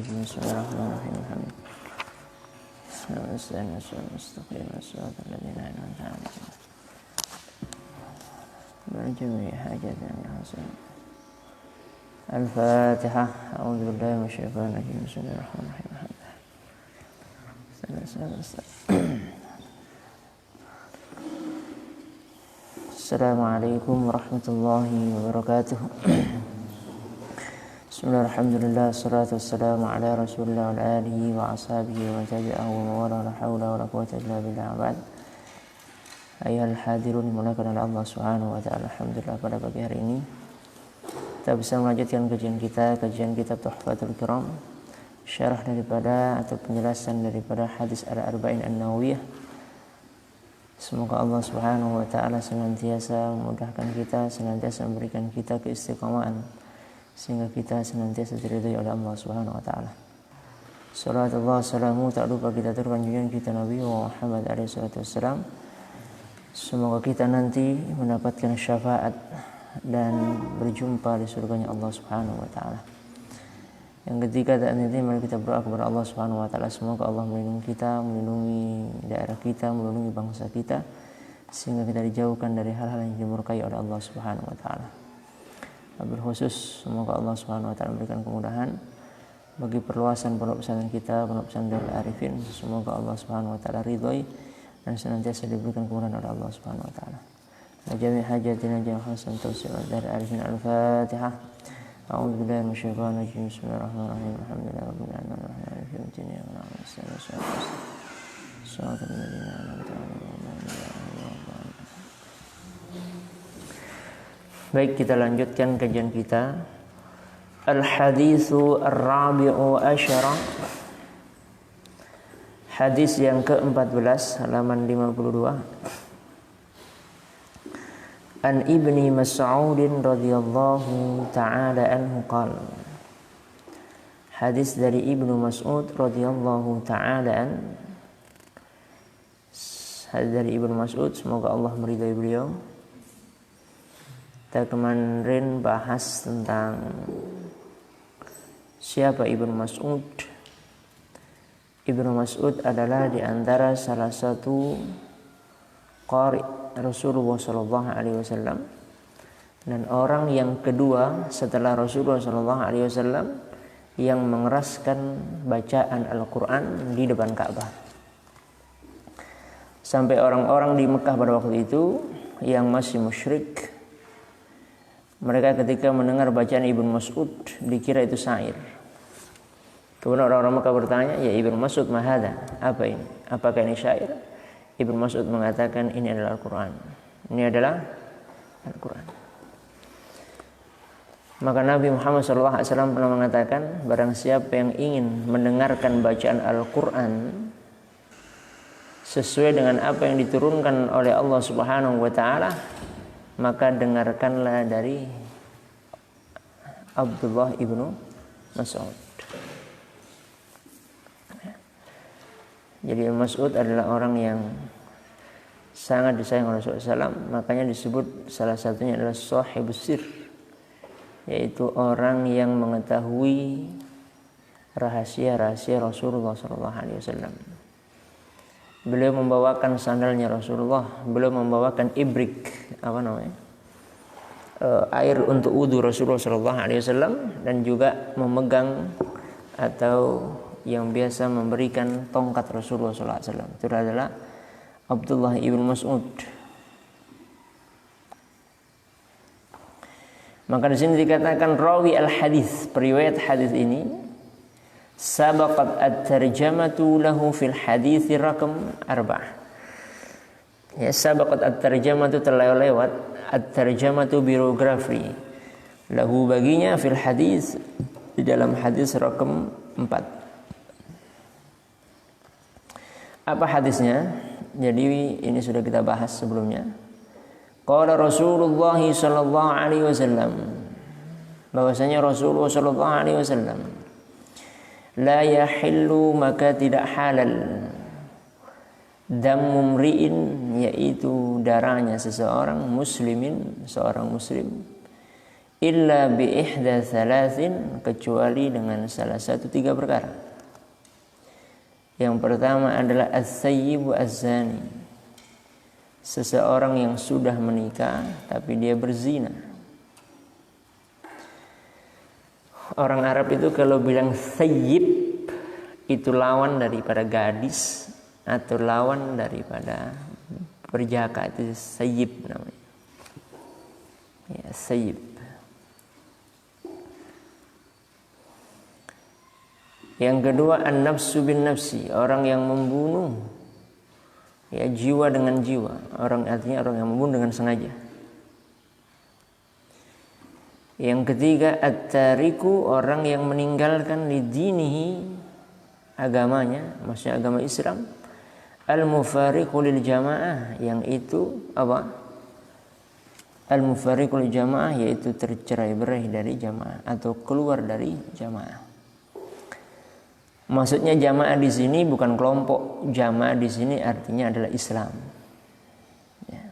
الرجيم بسم الله الرحمن الرحيم الحمد لله والصلاة والسلام المستقيم والصراط الذين أنعمت عليهم من جميع حاجاتنا الحسن. الفاتحة. أعوذ بالله من الشيطان الرجيم بسم الله الرحمن الرحيم الحمد لله. Assalamualaikum warahmatullahi wabarakatuh. Bismillah, alhamdulillah, salatu wassalamu ala rasulillah wa alihi wa ashabihi wa tabi'ahu wa wala la hawla wa la quwwata illa billah ba'd. Ayuhal hadirun dimulakan oleh Allah subhanahu wa ta'ala. Alhamdulillah, pada pagi hari ini kita bisa melanjutkan kajian kitab Tuhfatul Kiram, syarah daripada atau penjelasan daripada hadis Al-Arba'in An-Nawawiyah. Semoga Allah subhanahu wa ta'ala senantiasa memudahkan kita, senantiasa memberikan kita keistiqamahan, sehingga kita senantiasa diridhai oleh Allah subhanahu wa ta'ala. Salatullah salamu tak lupa kita turunkan junjungan kita Nabi Muhammad SAW. Semoga kita nanti mendapatkan syafaat dan berjumpa di surganya Allah subhanahu wa ta'ala. Yang ketiga, dan nanti mari kita berdoa kepada Allah Subhanahu wa taala, semoga Allah melindungi kita, melindungi daerah kita, melindungi bangsa kita, sehingga kita dijauhkan dari hal-hal yang dimurkai oleh Allah Subhanahu wa taala. Wabil khusus semoga Allah Subhanahu wa taala memberikan kemudahan bagi perluasan pondok pesantren kita, pondok pesantren Darul Arifin. Semoga Allah Subhanahu wa taala ridhoi dan senantiasa diberikan kemudahan oleh Allah Subhanahu wa taala. Jami' hajatina jami'an hasan tausiq Darul Arifin. Al-Fatihah. أعوذ بالله من الشيطان الرجيم بسم الله الرحمن الرحيم الحمد لله رب العالمين الرحمن الرحيم مالك يوم الدين صراط الذين أنعمت عليهم. Baik, kita lanjutkan kajian kita. Al-Haditsu Ar-Rabi'u Asyara. Hadis yang ke-14 halaman 52. An Ibni Mas'ud radhiyallahu ta'ala anhu qala. Hadis dari Ibnu Mas'ud radhiyallahu ta'ala an. Hadis dari Ibnu Mas'ud, semoga Allah meridai beliau. Kita kemarin bahas tentang siapa Ibnu Mas'ud. Ibnu Mas'ud adalah di antara salah satu qari Rasulullah sallallahu alaihi wasallam, dan orang yang kedua setelah Rasulullah sallallahu alaihi wasallam yang mengeraskan bacaan Al-Qur'an di depan Ka'bah. Sampai orang-orang di Mekah pada waktu itu yang masih musyrik, mereka ketika mendengar bacaan Ibnu Mas'ud dikira itu syair. Kemudian orang-orang Mekah bertanya, "Ya Ibnu Mas'ud, ma hadza? Apa ini? Apakah ini syair?" Ibnu Mas'ud mengatakan, ini adalah Al-Quran. Ini adalah Al-Quran. Maka Nabi Muhammad SAW pernah mengatakan, barang siapa yang ingin mendengarkan bacaan Al-Quran sesuai dengan apa yang diturunkan oleh Allah Subhanahu wa ta'ala, maka dengarkanlah dari Abdullah ibnu Mas'ud. Jadi Ibnu Mas'ud adalah orang yang sangat disayang oleh Rasulullah SAW. Makanya disebut salah satunya adalah sahibus sir, yaitu orang yang mengetahui rahasia-rahasia Rasulullah SAW. Beliau membawakan sandalnya Rasulullah, beliau membawakan ibrik, air untuk wudu Rasulullah SAW, dan juga memegang atau yang biasa memberikan tongkat Rasulullah SAW. Itu adalah Abdullah ibn Mas'ud. Maka di sini dikatakan rawi al-hadis, periwayat hadis ini, sabaqat at-tarjamatu lahu fil hadis rakam 4. Ya, sabaqat at-tarjamatu, telah lewat, at-tarjamatu biografi, lahu baginya fil hadis, di dalam hadis rakam 4. Apa hadisnya? Jadi ini sudah kita bahas sebelumnya. Qala Rasulullah sallallahu alaihi wasallam, bahwasanya Rasulullah sallallahu alaihi wasallam, la yahillu, maka tidak halal, damu mri'in, yaitu darahnya seseorang muslimin, seorang muslim, illa bi ihda thalathin, kecuali dengan salah satu 3 perkara. Yang pertama adalah as-sayyibu az-zani, seseorang yang sudah menikah tapi dia berzina. Orang Arab itu kalau bilang sayyib itu lawan daripada gadis atau lawan daripada perjaka, itu sayyib namanya. Ya, sayyib. Yang kedua an-nafsu bin nafsi, orang yang membunuh ya jiwa dengan jiwa, artinya orang yang membunuh dengan sengaja. Yang ketiga at-tariku, orang yang meninggalkan lidinihi, agamanya, maksudnya agama Islam, al-mufariqu lil jamaah, yang itu apa? Al-mufariqu lil jamaah yaitu tercerai-berai dari jamaah atau keluar dari jamaah. Maksudnya jamaah di sini bukan kelompok, jamaah di sini artinya adalah Islam. Ya.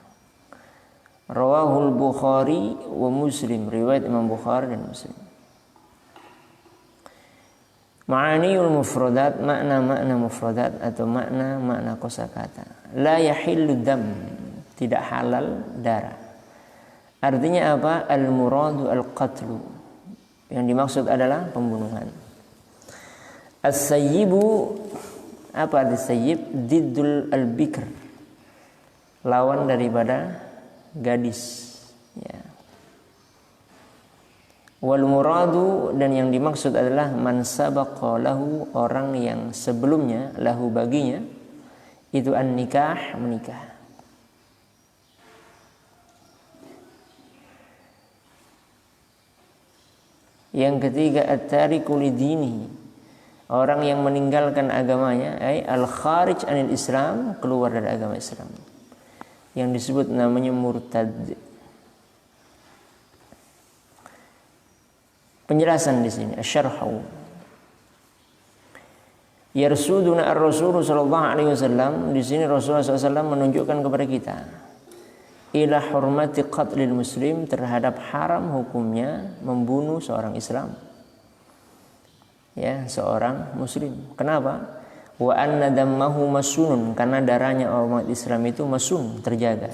Rawahul Bukhari wa Muslim, riwayat Imam Bukhari dan Muslim. Ma'aniul mufradat, makna-makna mufradat atau makna-makna kosakata. La yahillu dam, tidak halal darah. Artinya apa? Al-muradu al-qatlu. Yang dimaksud adalah pembunuhan. As-sayyibu, apa arti sayyib? Diddul al-bikr, lawan daripada gadis. Ya. Wal muradu, dan yang dimaksud adalah man sabaqa lahu, orang yang sebelumnya lahu baginya itu an-nikah, menikah. Yang ketiga at-tariku lidinihi, orang yang meninggalkan agamanya, al-kharij anil Islam, keluar dari agama Islam, yang disebut namanya murtad. Penjelasan di sini, asyarhu. Yarsuduna ar-Rasul sallallahu alaihi wasallam, di sini Rasulullah SAW menunjukkan kepada kita ila hurmati qatlil muslim, terhadap haram hukumnya membunuh seorang Islam. Ya, seorang muslim. Kenapa? Wa anna dammahu masunun, karena darahnya umat Islam itu masun, terjaga.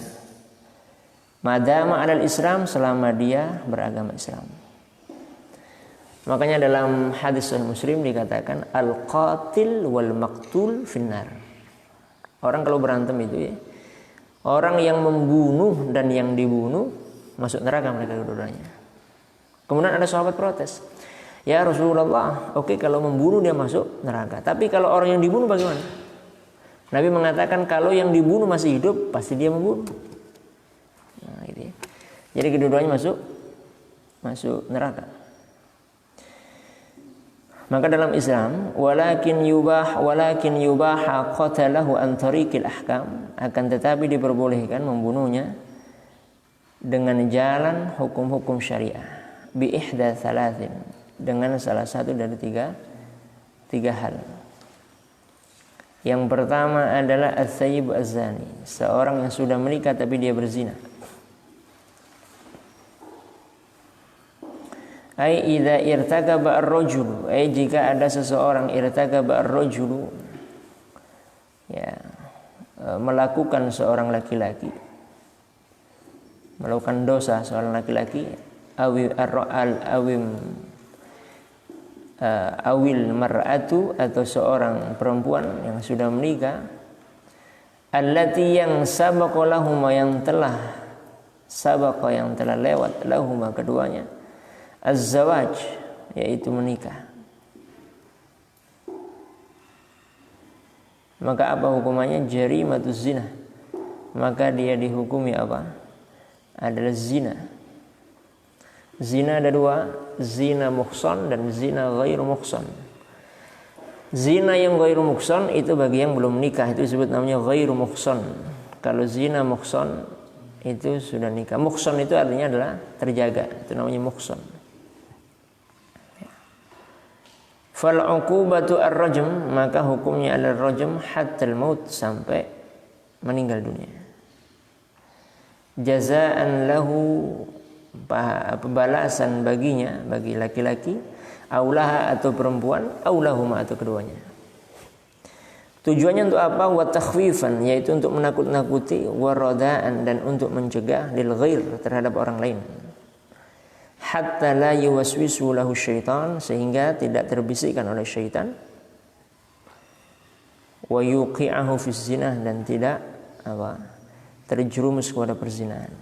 Madama alal Islam, selama dia beragama Islam. Makanya dalam hadis Sahih Muslim dikatakan al-qatil wal maqtul finnar. Orang kalau berantem itu ya, orang yang membunuh dan yang dibunuh masuk neraka mereka kedua-duanya. Kemudian ada sahabat protes, ya Rasulullah, oke, kalau membunuh dia masuk neraka, tapi kalau orang yang dibunuh bagaimana? Nabi mengatakan kalau yang dibunuh masih hidup pasti dia membunuh. Nah, gitu ya. Jadi kedua-duanya masuk neraka. Maka dalam Islam walakin yubaha qatalahu an tariqil ahkam, akan tetapi diperbolehkan membunuhnya dengan jalan hukum-hukum syariah, bi ihda thalathin, dengan salah satu dari tiga hal. Yang pertama adalah as-sayyib az-zani, seorang yang sudah menikah tapi dia berzina. Ai idza irtakaba ar-rajulu, jika ada seseorang irtakaba ar-rajulu, ya, melakukan seorang laki-laki, melakukan dosa seorang laki-laki, awil mar'atu, atau seorang perempuan yang sudah menikah, allati, yang sabaqa lahuma, yang telah lewat lahuma keduanya, az-zawaj, yaitu menikah. Maka apa hukumannya? Jarimatuz zina, maka dia dihukumi apa? Adalah zina. Zina ada dua, zina muhsan dan zina ghairu muhsan. Zina yang ghairu muhsan itu bagi yang belum menikah, itu disebut namanya ghairu muhsan. Kalau zina muhsan itu sudah nikah. Muhsan itu artinya adalah terjaga, itu namanya muhsan. Fal uqubatu ar-rajm, maka hukumnya adalah rajm hatta al-maut, sampai meninggal dunia. Jazaan lahu pembalasan baginya, bagi laki-laki, aulaha atau perempuan, aulahuma atau keduanya. Tujuannya untuk apa? Wa takhwifan, yaitu untuk menakut-nakuti, wa radaan, dan untuk mencegah lil ghair, terhadap orang lain. Hatta la yuwaswisu lahu syaitan, sehingga tidak terbisikkan oleh syaitan. Wa yuqi'ahu fi zinah, dan tidak terjerumus kepada perzinahan.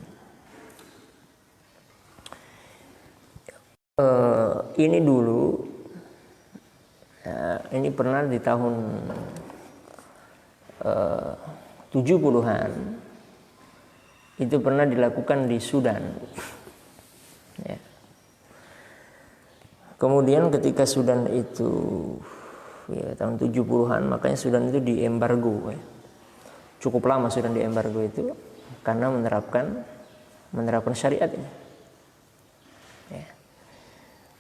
Ini dulu, ini pernah di tahun 70-an, itu pernah dilakukan di Sudan. Ya. Kemudian ketika Sudan itu tahun 70-an, makanya Sudan itu diembargo. Cukup lama Sudan diembargo itu karena menerapkan syariat ini. Ya.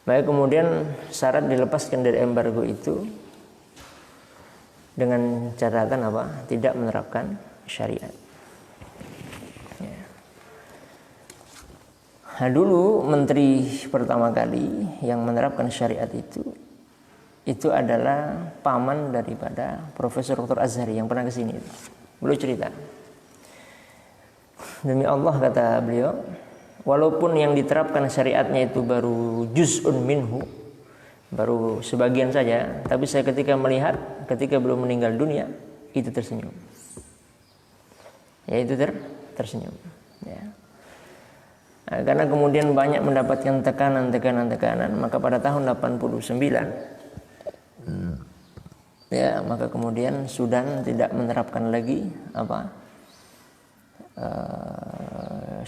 Baik, kemudian syarat dilepaskan dari embargo itu dengan catatan apa? Tidak menerapkan syariat. Ya. Nah, dulu menteri pertama kali yang menerapkan syariat itu adalah paman daripada Profesor Dr. Azhari yang pernah ke sini. Beliau cerita, demi Allah, kata beliau, walaupun yang diterapkan syariatnya itu baru juz'un minhu, baru sebagian saja, tapi saya ketika melihat, ketika belum meninggal dunia, itu tersenyum. Ya, itu tersenyum. Ya. Nah, karena kemudian banyak mendapatkan tekanan, maka pada tahun 89, ya, maka kemudian Sudan tidak menerapkan lagi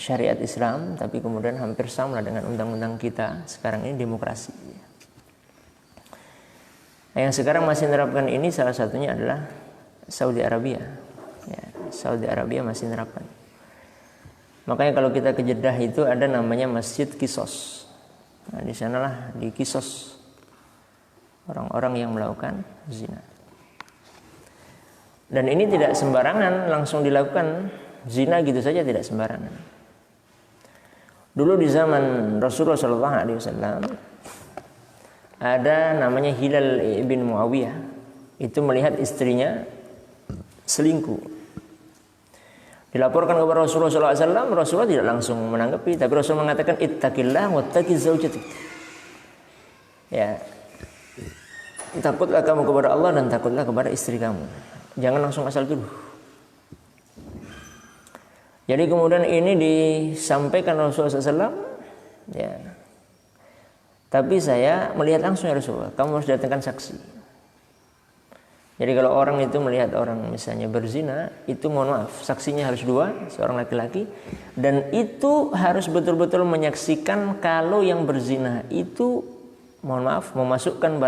syariat Islam, tapi kemudian hampir sama dengan undang-undang kita sekarang ini, demokrasi. Yang sekarang masih menerapkan ini salah satunya adalah Saudi Arabia. Ya, Saudi Arabia masih menerapkan. Makanya kalau kita ke Jeddah itu ada namanya Masjid Qisas. Nah, di sanalah dikisos orang-orang yang melakukan zina. Dan ini tidak sembarangan langsung dilakukan, zina gitu saja tidak sembarangan. Dulu di zaman Rasulullah SAW ada namanya Hilal bin Muawiyah, itu melihat istrinya selingkuh. Dilaporkan kepada Rasulullah SAW, Rasulullah tidak langsung menanggapi, tapi Rasulullah mengatakan ittaqillah wattaqi zaujatik. Ya, takutlah kamu kepada Allah dan takutlah kepada istri kamu. Jangan langsung asal tuduh. Jadi kemudian ini disampaikan Rasulullah SAW, ya. Tapi saya melihat langsung ya Rasulullah, kamu harus datangkan saksi. Jadi kalau orang itu melihat orang misalnya berzina, itu mohon maaf, saksinya harus 2, seorang laki-laki, dan itu harus betul-betul menyaksikan kalau yang berzina itu, mohon maaf, memasukkan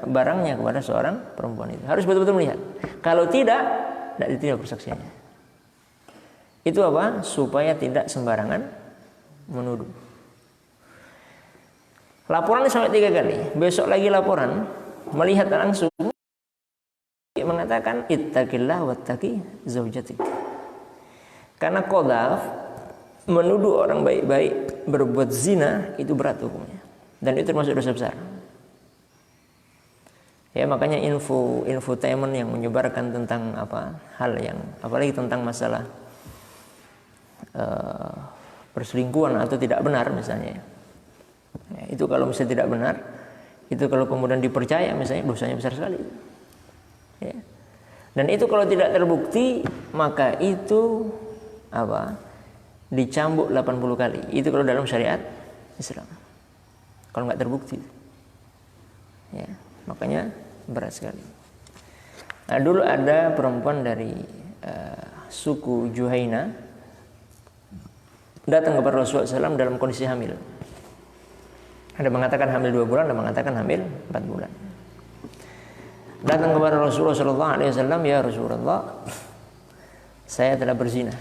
barangnya kepada seorang perempuan itu. Harus betul-betul melihat. Kalau tidak diterima persaksiannya. Itu apa? Supaya tidak sembarangan menuduh. Laporannya sampai 3 kali. Besok lagi laporan, melihat langsung, mengatakan ittaqillah wattaqi zaujatik. Karena qadzaf, menuduh orang baik-baik berbuat zina, itu berat hukumnya. Dan itu termasuk dosa besar. Ya, makanya infotainment yang menyebarkan tentang hal yang, apalagi tentang masalah perselingkuhan atau tidak benar misalnya. Ya, itu kalau misalnya tidak benar, itu kalau kemudian dipercaya misalnya, dosanya besar sekali. Ya. Dan itu kalau tidak terbukti, maka itu dicambuk 80 kali. Itu kalau dalam syariat Islam. Kalau nggak terbukti, ya, makanya berat sekali. Nah, dulu ada perempuan dari suku Juhaina datang kepada Rasulullah SAW dalam kondisi hamil. Ada mengatakan hamil 2 bulan, ada mengatakan hamil 4 bulan. Datang kepada Rasulullah SAW, ya Rasulullah, saya telah berzina.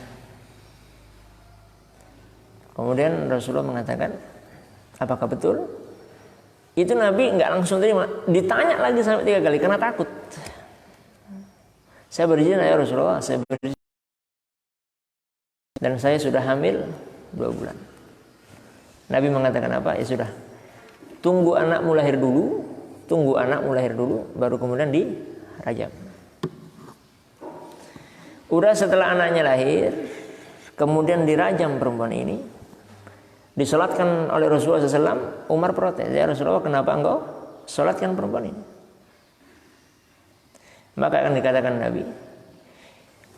Kemudian Rasulullah mengatakan, apakah betul? Itu Nabi nggak langsung terima, ditanya lagi sampai 3 kali karena takut. Saya berzina ya Rasulullah, saya berzina. Dan saya sudah hamil 2 bulan. Nabi mengatakan apa? Ya sudah, tunggu anakmu lahir dulu, baru kemudian dirajam. Udah setelah anaknya lahir, kemudian dirajam perempuan ini, disolatkan oleh Rasulullah SAW. Umar protes, ya Rasulullah, kenapa engkau solatkan perempuan ini? Maka akan dikatakan Nabi,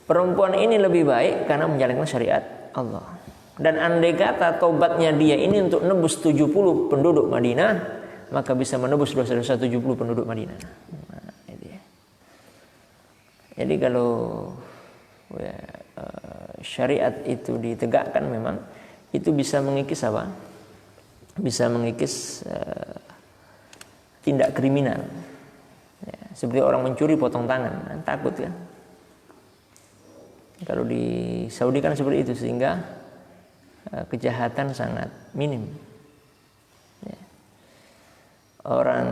perempuan ini lebih baik karena menjalankan syariat Allah. Dan andai kata tobatnya dia ini untuk nebus 70 penduduk Madinah, maka bisa menebus dosa-dosa 70 penduduk Madinah. Nah, itu ya. Jadi kalau syariat itu ditegakkan, memang itu bisa mengikis apa? Bisa mengikis tindak kriminal. Ya, seperti orang mencuri potong tangan, takut kan? Kalau di Saudi kan seperti itu, sehingga kejahatan sangat minim. Ya. Orang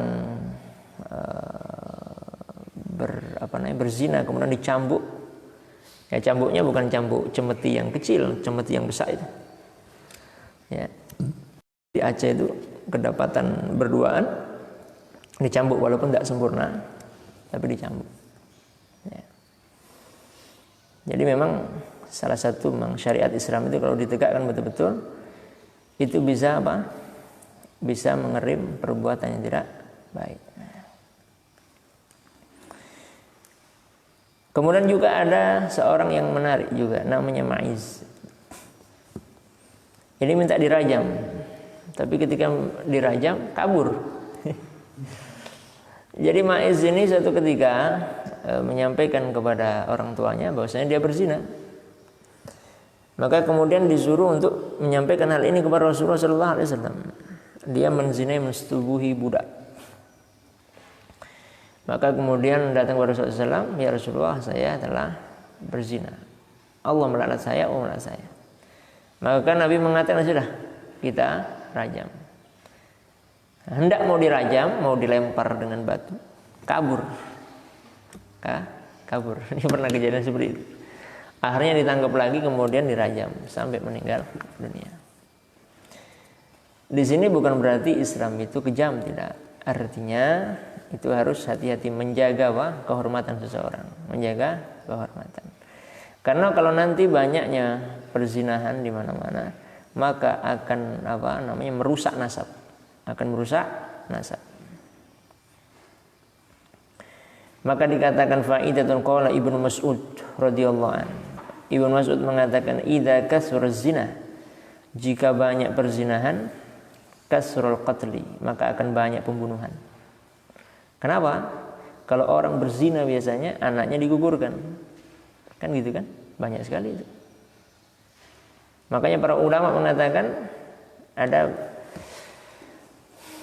berzina kemudian dicambuk. Ya, cambuknya bukan cambuk cemeti yang kecil, cemeti yang besar itu. Ya. Di Aceh itu kedapatan berduaan, dicambuk walaupun tidak sempurna, tapi dicambuk. Ya. Jadi memang salah satu syariat Islam itu kalau ditegakkan betul-betul, itu bisa apa? Bisa mengerim perbuatan yang tidak baik. Kemudian juga ada seorang yang menarik juga, namanya Ma'iz. Ini minta dirajam, tapi ketika dirajam kabur. Jadi Ma'iz ini suatu ketika menyampaikan kepada orang tuanya bahwasanya dia berzina. Maka kemudian disuruh untuk menyampaikan hal ini kepada Rasulullah SAW. Dia menzinai, mensetubuhi budak. Maka kemudian datang kepada Rasulullah SAW, ya Rasulullah, saya telah berzina. Allah melaknat saya, Allah melaknat saya. Maka Nabi mengatakan, sudah, kita rajam. Hendak mau dirajam, mau dilempar dengan batu, kabur. Kabur. Ini pernah kejadian seperti itu. Akhirnya ditangkap lagi, kemudian dirajam sampai meninggal dunia. Di sini bukan berarti Islam itu kejam, tidak. Artinya itu harus hati-hati menjaga kehormatan seseorang, menjaga kehormatan. Karena kalau nanti banyaknya perzinahan di mana-mana, maka akan merusak nasab. Akan merusak nasab. Maka dikatakan faidatun, qala Ibnu Mas'ud radhiyallahu an. Ibnu Mas'ud mengatakan, idza kasura zina, jika banyak perzinahan, kasrul qatli, maka akan banyak pembunuhan. Kenapa? Kalau orang berzina biasanya anaknya digugurkan. Kan gitu kan? Banyak sekali itu. Makanya para ulama mengatakan, ada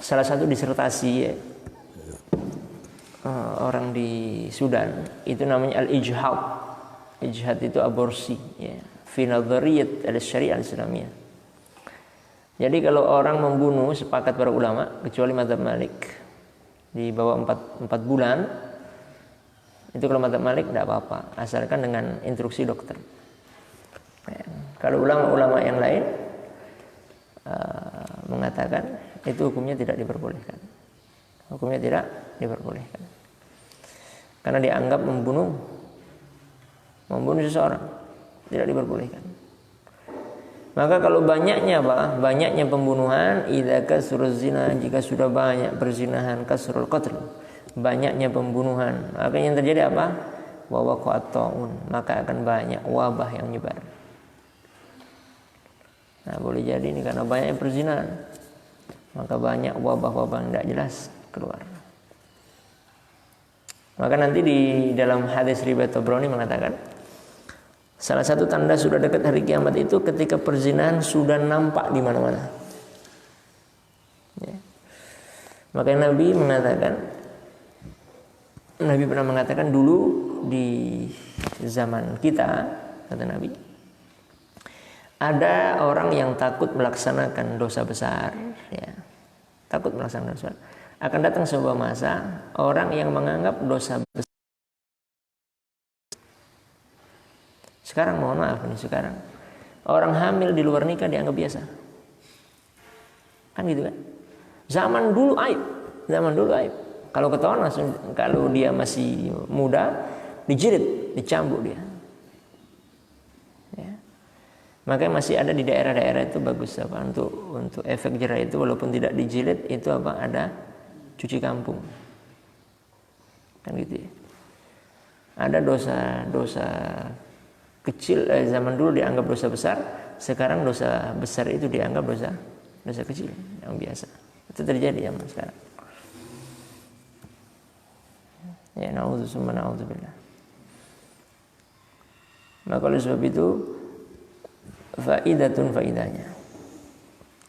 salah satu disertasi orang di Sudan, itu namanya al-ijhad. Ijhad itu aborsi, ya. Fi nadhariyat al-syariah al-islamiyah. Jadi kalau orang membunuh, sepakat para ulama, kecuali mazhab Malik, di bawah 4 bulan, itu kalau mazhab Malik tidak apa-apa, asalkan dengan instruksi dokter. Ya. Kalau ulama-ulama yang lain mengatakan itu hukumnya tidak diperbolehkan. Hukumnya tidak diperbolehkan. Karena dianggap membunuh seseorang, tidak diperbolehkan. Maka kalau banyaknya pembunuhan, idza kasura zina, jika sudah banyak perzinahan, kasrul qatl, banyaknya pembunuhan, maka yang terjadi apa? Wa waqa'at ta'un, maka akan banyak wabah yang menyebar. Nah, boleh jadi ini karena banyaknya perzinahan, maka banyak wabah-wabah yang tidak jelas keluar. Maka nanti di dalam hadis riwayat Tabrani mengatakan, salah satu tanda sudah dekat hari kiamat itu ketika perzinahan sudah nampak di mana-mana. Ya. Maka Nabi pernah mengatakan dulu di zaman kita, kata Nabi, ada orang yang takut melaksanakan dosa besar, ya. Takut melaksanakan dosa besar. Akan datang sebuah masa orang yang menganggap dosa besar. Sekarang mohon maaf nih, sekarang orang hamil di luar nikah dianggap biasa. Kan gitu kan? Zaman dulu aib. Kalau ketahuan langsung, kalau dia masih muda dijilid, dicambuk dia. Ya. Makanya masih ada di daerah-daerah itu bagus apa untuk efek jerah itu, walaupun tidak dijilid itu apa, ada cuci kampung. Kan gitu ya. Ada dosa kecil zaman dulu dianggap dosa besar, sekarang dosa besar itu dianggap dosa kecil yang biasa. Itu terjadi zaman sekarang. Ya, na'udzubillah. Maka oleh sebab itu faidahnya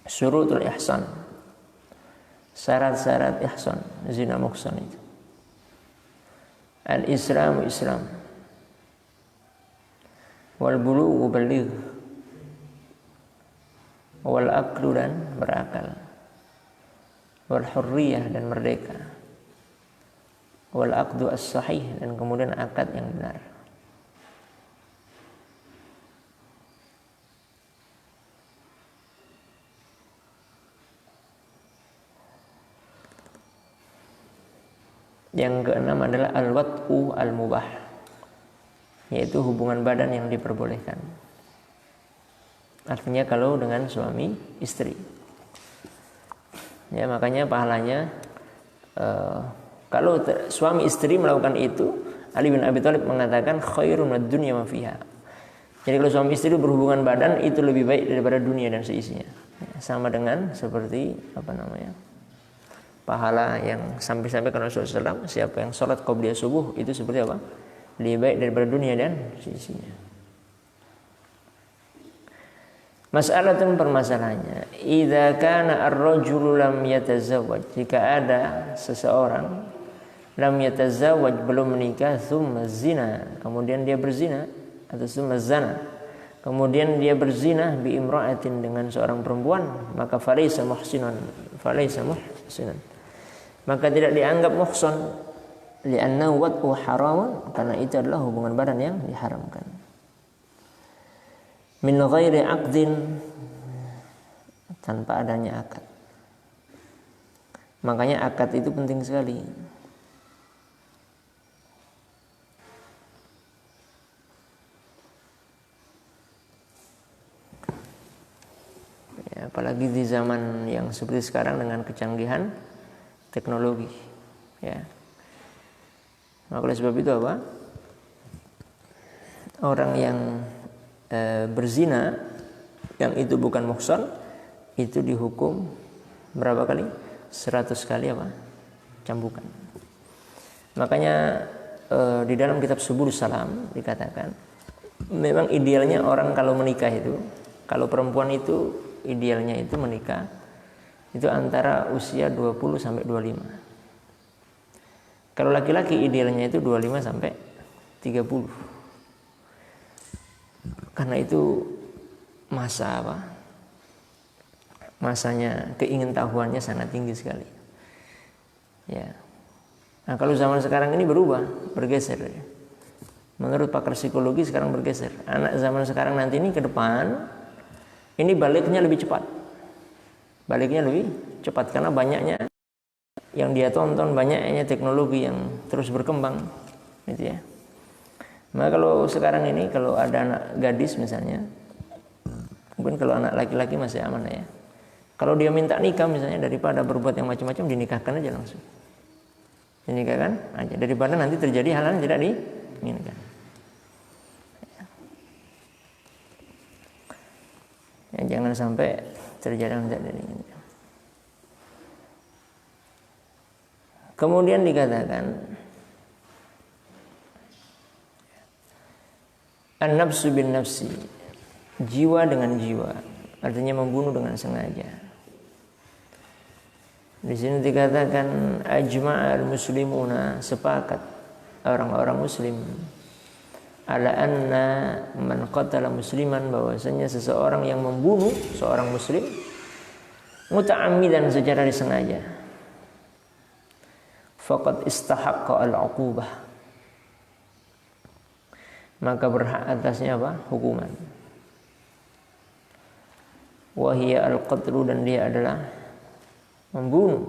syurutul ihsan, syarat-syarat ihsan, zina muhsan itu. Al-islamu islam, wal bulughu baligh, wal aqlu dan berakal, wal hurriyah dan merdeka, wal aqdu as-sahih dan kemudian akad yang benar. Yang keenam adalah al-wat'u al-mubah, yaitu hubungan badan yang diperbolehkan. Artinya kalau dengan suami istri. Ya, makanya pahalanya kalau suami istri melakukan itu, Ali bin Abi Thalib mengatakan khairun ad-dunya ma fiha. Jadi kalau suami istri berhubungan badan itu lebih baik daripada dunia dan seisinya. Ya, sama dengan seperti pahala yang sampai-sampai karena Rasulullah SAW, siapa yang sholat qobliyah subuh itu seperti apa? Lebih baik daripada dunia dan seisinya. Masalatun, permasalahannya, idza kana ar-rajulu lam yatazawwaj, jika ada seseorang lam yatazawwaj, belum menikah, tsumma zina, kemudian dia berzina, atau tsumma zana, kemudian dia berzina bi imra'atin, dengan seorang perempuan, maka falaysa muhsinan, maka tidak dianggap muhsan, li'annahu wat'u haramun, karena itu adalah hubungan badan yang diharamkan. Min ghairi aqdin, tanpa adanya akad. Makanya akad itu penting sekali. Ya, apalagi di zaman yang seperti sekarang dengan kecanggihan teknologi, ya. Maka oleh sebab itu apa? Orang yang berzina yang itu bukan muhsan itu dihukum berapa kali? 100 kali apa? Cambukan. Makanya di dalam kitab Subulus Salam dikatakan memang idealnya orang kalau menikah itu, kalau perempuan itu idealnya itu menikah itu antara usia 20 sampai 25. Kalau laki-laki idealnya itu 25 sampai 30. Karena itu masanya keingintahuannya sangat tinggi sekali. Ya. Nah, kalau zaman sekarang ini bergeser. Menurut pakar psikologi sekarang bergeser. Anak zaman sekarang nanti ini ke depan ini baliknya lebih cepat. Karena banyaknya yang dia tonton, banyaknya teknologi yang terus berkembang, gitu ya. Maka kalau sekarang ini kalau ada anak gadis misalnya, mungkin kalau anak laki-laki masih aman ya. Kalau dia minta nikah misalnya, daripada berbuat yang macam-macam, dinikahkan aja langsung. Dinikahkan aja daripada nanti terjadi hal yang tidak diinginkan. Ya, jangan sampai terjadi hal yang tidak diinginkan. Kemudian dikatakan an-nafsu bin nafsi, jiwa dengan jiwa, artinya membunuh dengan sengaja. Di sini dikatakan ajma'al muslimuna, sepakat orang-orang muslim, ala anna man qatala musliman, bahwasanya seseorang yang membunuh seorang muslim muta'ammidan, secara disengaja, faqad istahaqqa al-'uqubah, maka berhak atasnya apa? Hukuman. Wa hiya al-qatlu, dan dia adalah membunuh.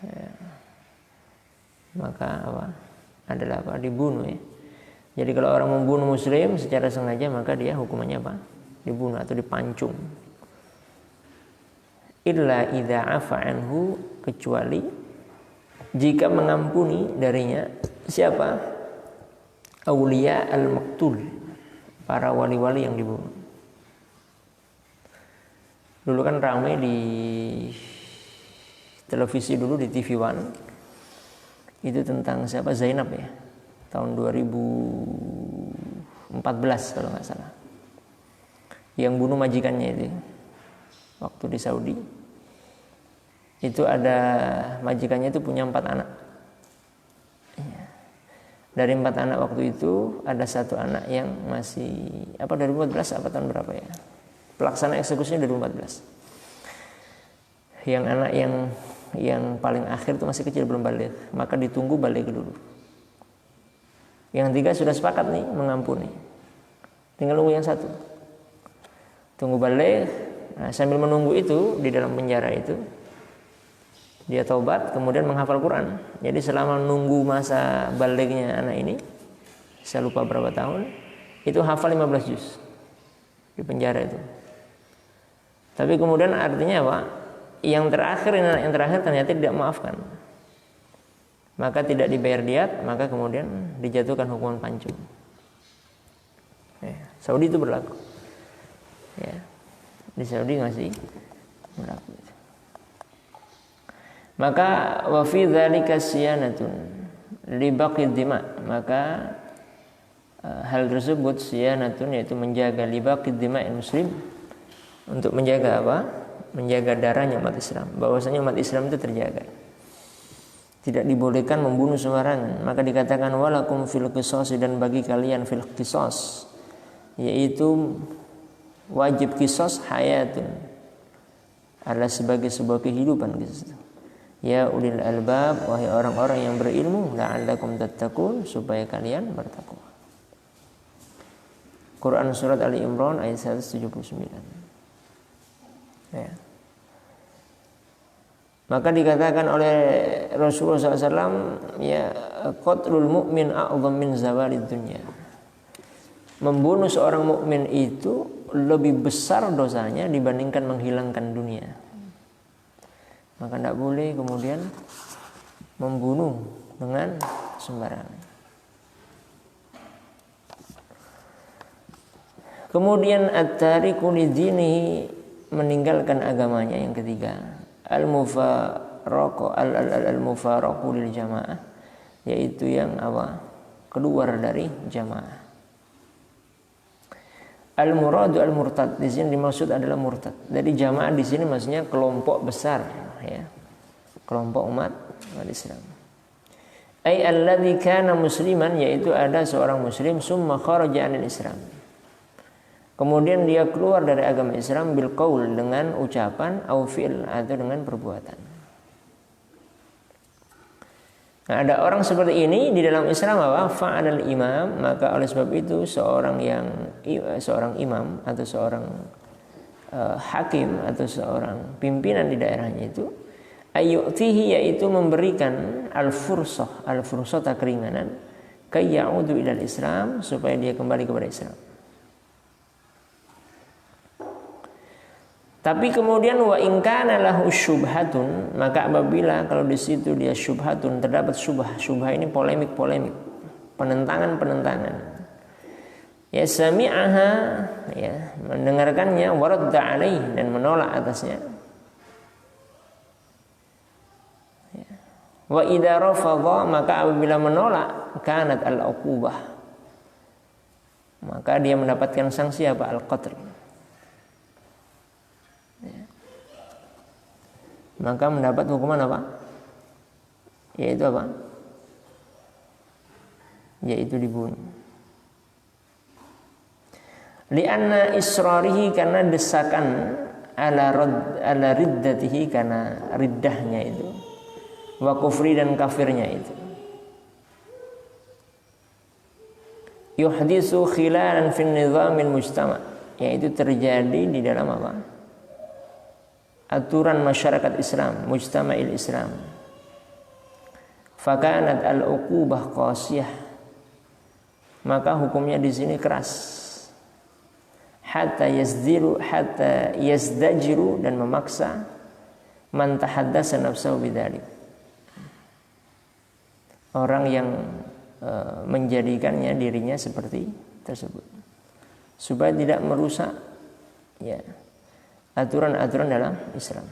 Ya. Maka apa? Adalah apa? Dibunuh ya. Jadi kalau orang membunuh muslim secara sengaja maka dia hukumannya apa? Dibunuh atau dipancung. Illa idza afa anhu, kecuali jika mengampuni darinya siapa? Aulia al-maktul, para wali-wali yang dibunuh. Dulu kan ramai di televisi dulu di TV One itu tentang siapa? Zainab ya, tahun 2014 kalau nggak salah, yang bunuh majikannya itu waktu di Saudi. Itu ada majikannya itu punya 4 anak. Dari 4 anak waktu itu ada 1 anak yang masih 2014 apa tahun berapa ya? Pelaksana eksekusinya 2014. Yang anak yang paling akhir itu masih kecil, belum balik, maka ditunggu balik dulu. Yang 3 sudah sepakat nih mengampuni, tinggal nunggu yang 1 tunggu balik. Nah, sambil menunggu itu di dalam penjara itu dia taubat kemudian menghafal Quran. Jadi selama nunggu masa baliknya anak ini, saya lupa berapa tahun, itu hafal 15 juz di penjara itu. Tapi kemudian artinya apa? Yang terakhir ternyata tidak maafkan, maka tidak dibayar diat, maka kemudian dijatuhkan hukuman pancung. Saudi itu berlaku. Ya, di Saudi masih berlaku. Maka wa fi dzalika siyanatun li baqid dima, maka hal tersebut siyanatun yaitu menjaga li baqid dima'il muslim, untuk menjaga apa? Menjaga darahnya umat Islam, bahwasanya umat Islam itu terjaga. Tidak dibolehkan membunuh sembarangan. Maka dikatakan walakum fil qisas, dan bagi kalian fil qisas, yaitu wajib qisas hayatun, adalah sebagai sebuah kehidupan gitu. Ya ulil albab, wahai orang-orang yang berilmu, la'allakum tattaqun, supaya kalian bertakwa. Quran surat Ali Imran ayat 179. Ya. Maka dikatakan oleh Rasulullah SAW, ya qatlul mu'min a'zam min zawalid dunya. Membunuh seorang mukmin itu lebih besar dosanya dibandingkan menghilangkan dunia. Maka tidak boleh kemudian membunuh dengan sembarangan. Kemudian at-tariku lidinihi, meninggalkan agamanya. Yang ketiga, al-mufaraqu lil jamaah, yaitu yang apa? Keluar dari jamaah. Al-muradu al-murtad, di sini dimaksud adalah murtad. Dari jamaah di sini maksudnya kelompok besar, ya. Kelompok umat Islam. Ai alladzi kana musliman, yaitu ada seorang muslim summa kharaja 'anil Islam. Kemudian dia keluar dari agama Islam bil qaul, dengan ucapan, au fi'l, atau dengan perbuatan. Nah, ada orang seperti ini di dalam Islam apa? Fa'alal imam, maka oleh sebab itu seorang imam atau seorang hakim atau seorang pimpinan di daerahnya itu ayyutihi, yaitu memberikan al-fursah keringanan, kayyaudu ilal Islam, supaya dia kembali kepada Islam. Tapi kemudian wa in kana lahu syubhatun, maka apabila kalau di situ dia syubhatun, terdapat syubhah ini polemik, penentangan. Ya sami'aha, ya mendengarkannya, waradda alaih, dan menolak atasnya. Ya. Wa idza rafadha, maka apabila menolak, kanat al-uqubah, maka dia mendapatkan sanksi apa? Al-qatl. Maka mendapat hukuman apa? Yaitu apa? Yaitu dibunuh. Lianna israrihi, karena desakan, ala riddatihi, karena riddahnya itu, wa kufri, dan kafirnya itu. Yuhdisu khilalan fin nizamil mujtama', yaitu terjadi di dalam apa? Aturan masyarakat Islam, mujtama'il Islam. Fakanat al-uqubah qasiyah, maka hukumnya di sini keras. Hatta yazdajiru dan memaksa man tahaddasa nafsahu bidzalik. Orang yang menjadikannya dirinya seperti tersebut, supaya tidak merusak ya aturan-aturan dalam Islam.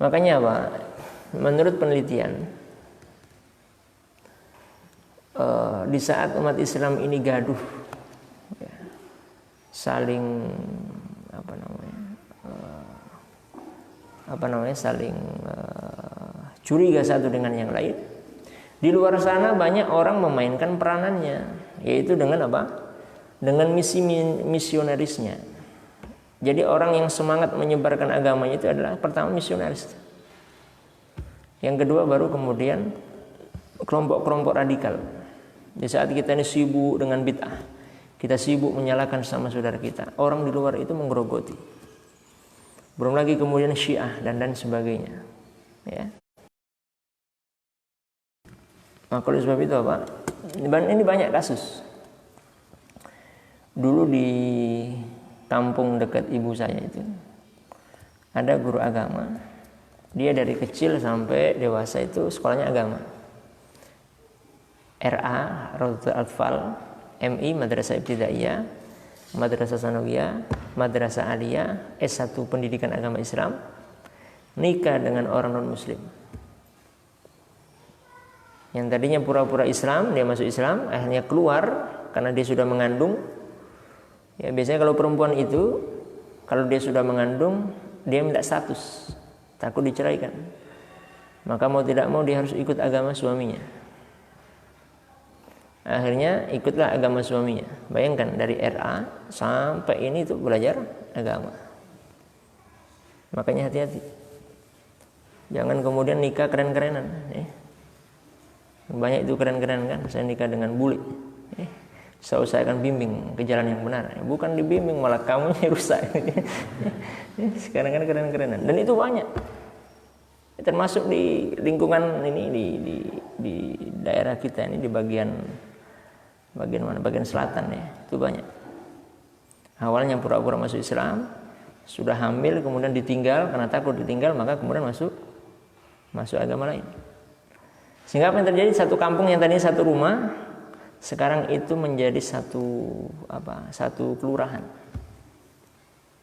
Makanya apa? Menurut penelitian, di saat umat Islam ini gaduh, ya, saling saling curiga satu dengan yang lain. Di luar sana banyak orang memainkan peranannya, yaitu dengan apa? Dengan misi misionarisnya. Jadi orang yang semangat menyebarkan agamanya itu adalah pertama misionaris. Yang kedua baru kemudian kelompok-kelompok radikal. Di saat kita ini sibuk dengan bid'ah, kita sibuk menyalahkan sama saudara kita, orang di luar itu menggerogoti. Belum lagi kemudian Syiah dan sebagainya. Ya. Maka oleh sebab itu apa? Ini banyak kasus. Dulu di kampung dekat ibu saya itu ada guru agama. Dia dari kecil sampai dewasa itu sekolahnya agama. RA, Rawdatul Atfal, MI, Madrasah Ibtidaiyah, Madrasah Sanawiyah, Madrasah Aliyah, S1 Pendidikan Agama Islam, nikah dengan orang non-muslim. Yang tadinya pura-pura Islam, dia masuk Islam, akhirnya keluar karena dia sudah mengandung. Ya, biasanya kalau perempuan itu, kalau dia sudah mengandung, dia minta status, takut diceraikan. Maka mau tidak mau dia harus ikut agama suaminya. Akhirnya ikutlah agama suaminya. Bayangkan dari RA sampai ini tuh belajar agama. Makanya hati-hati. Jangan kemudian nikah keren-kerenan. Banyak itu keren-keren kan. Saya nikah dengan bule. Saya akan bimbing ke jalan yang benar. Bukan dibimbing, malah kamu yang rusak. Sekarang kan keren-kerenan. Dan itu banyak. Termasuk di lingkungan ini, di daerah kita ini, di bagian mana? Bagian selatan ya. Itu banyak. Awalnya pura-pura masuk Islam, sudah hamil kemudian ditinggal karena takut ditinggal, maka kemudian masuk agama lain. Sehingga apa yang terjadi, satu kampung yang tadinya satu rumah sekarang itu menjadi satu kelurahan.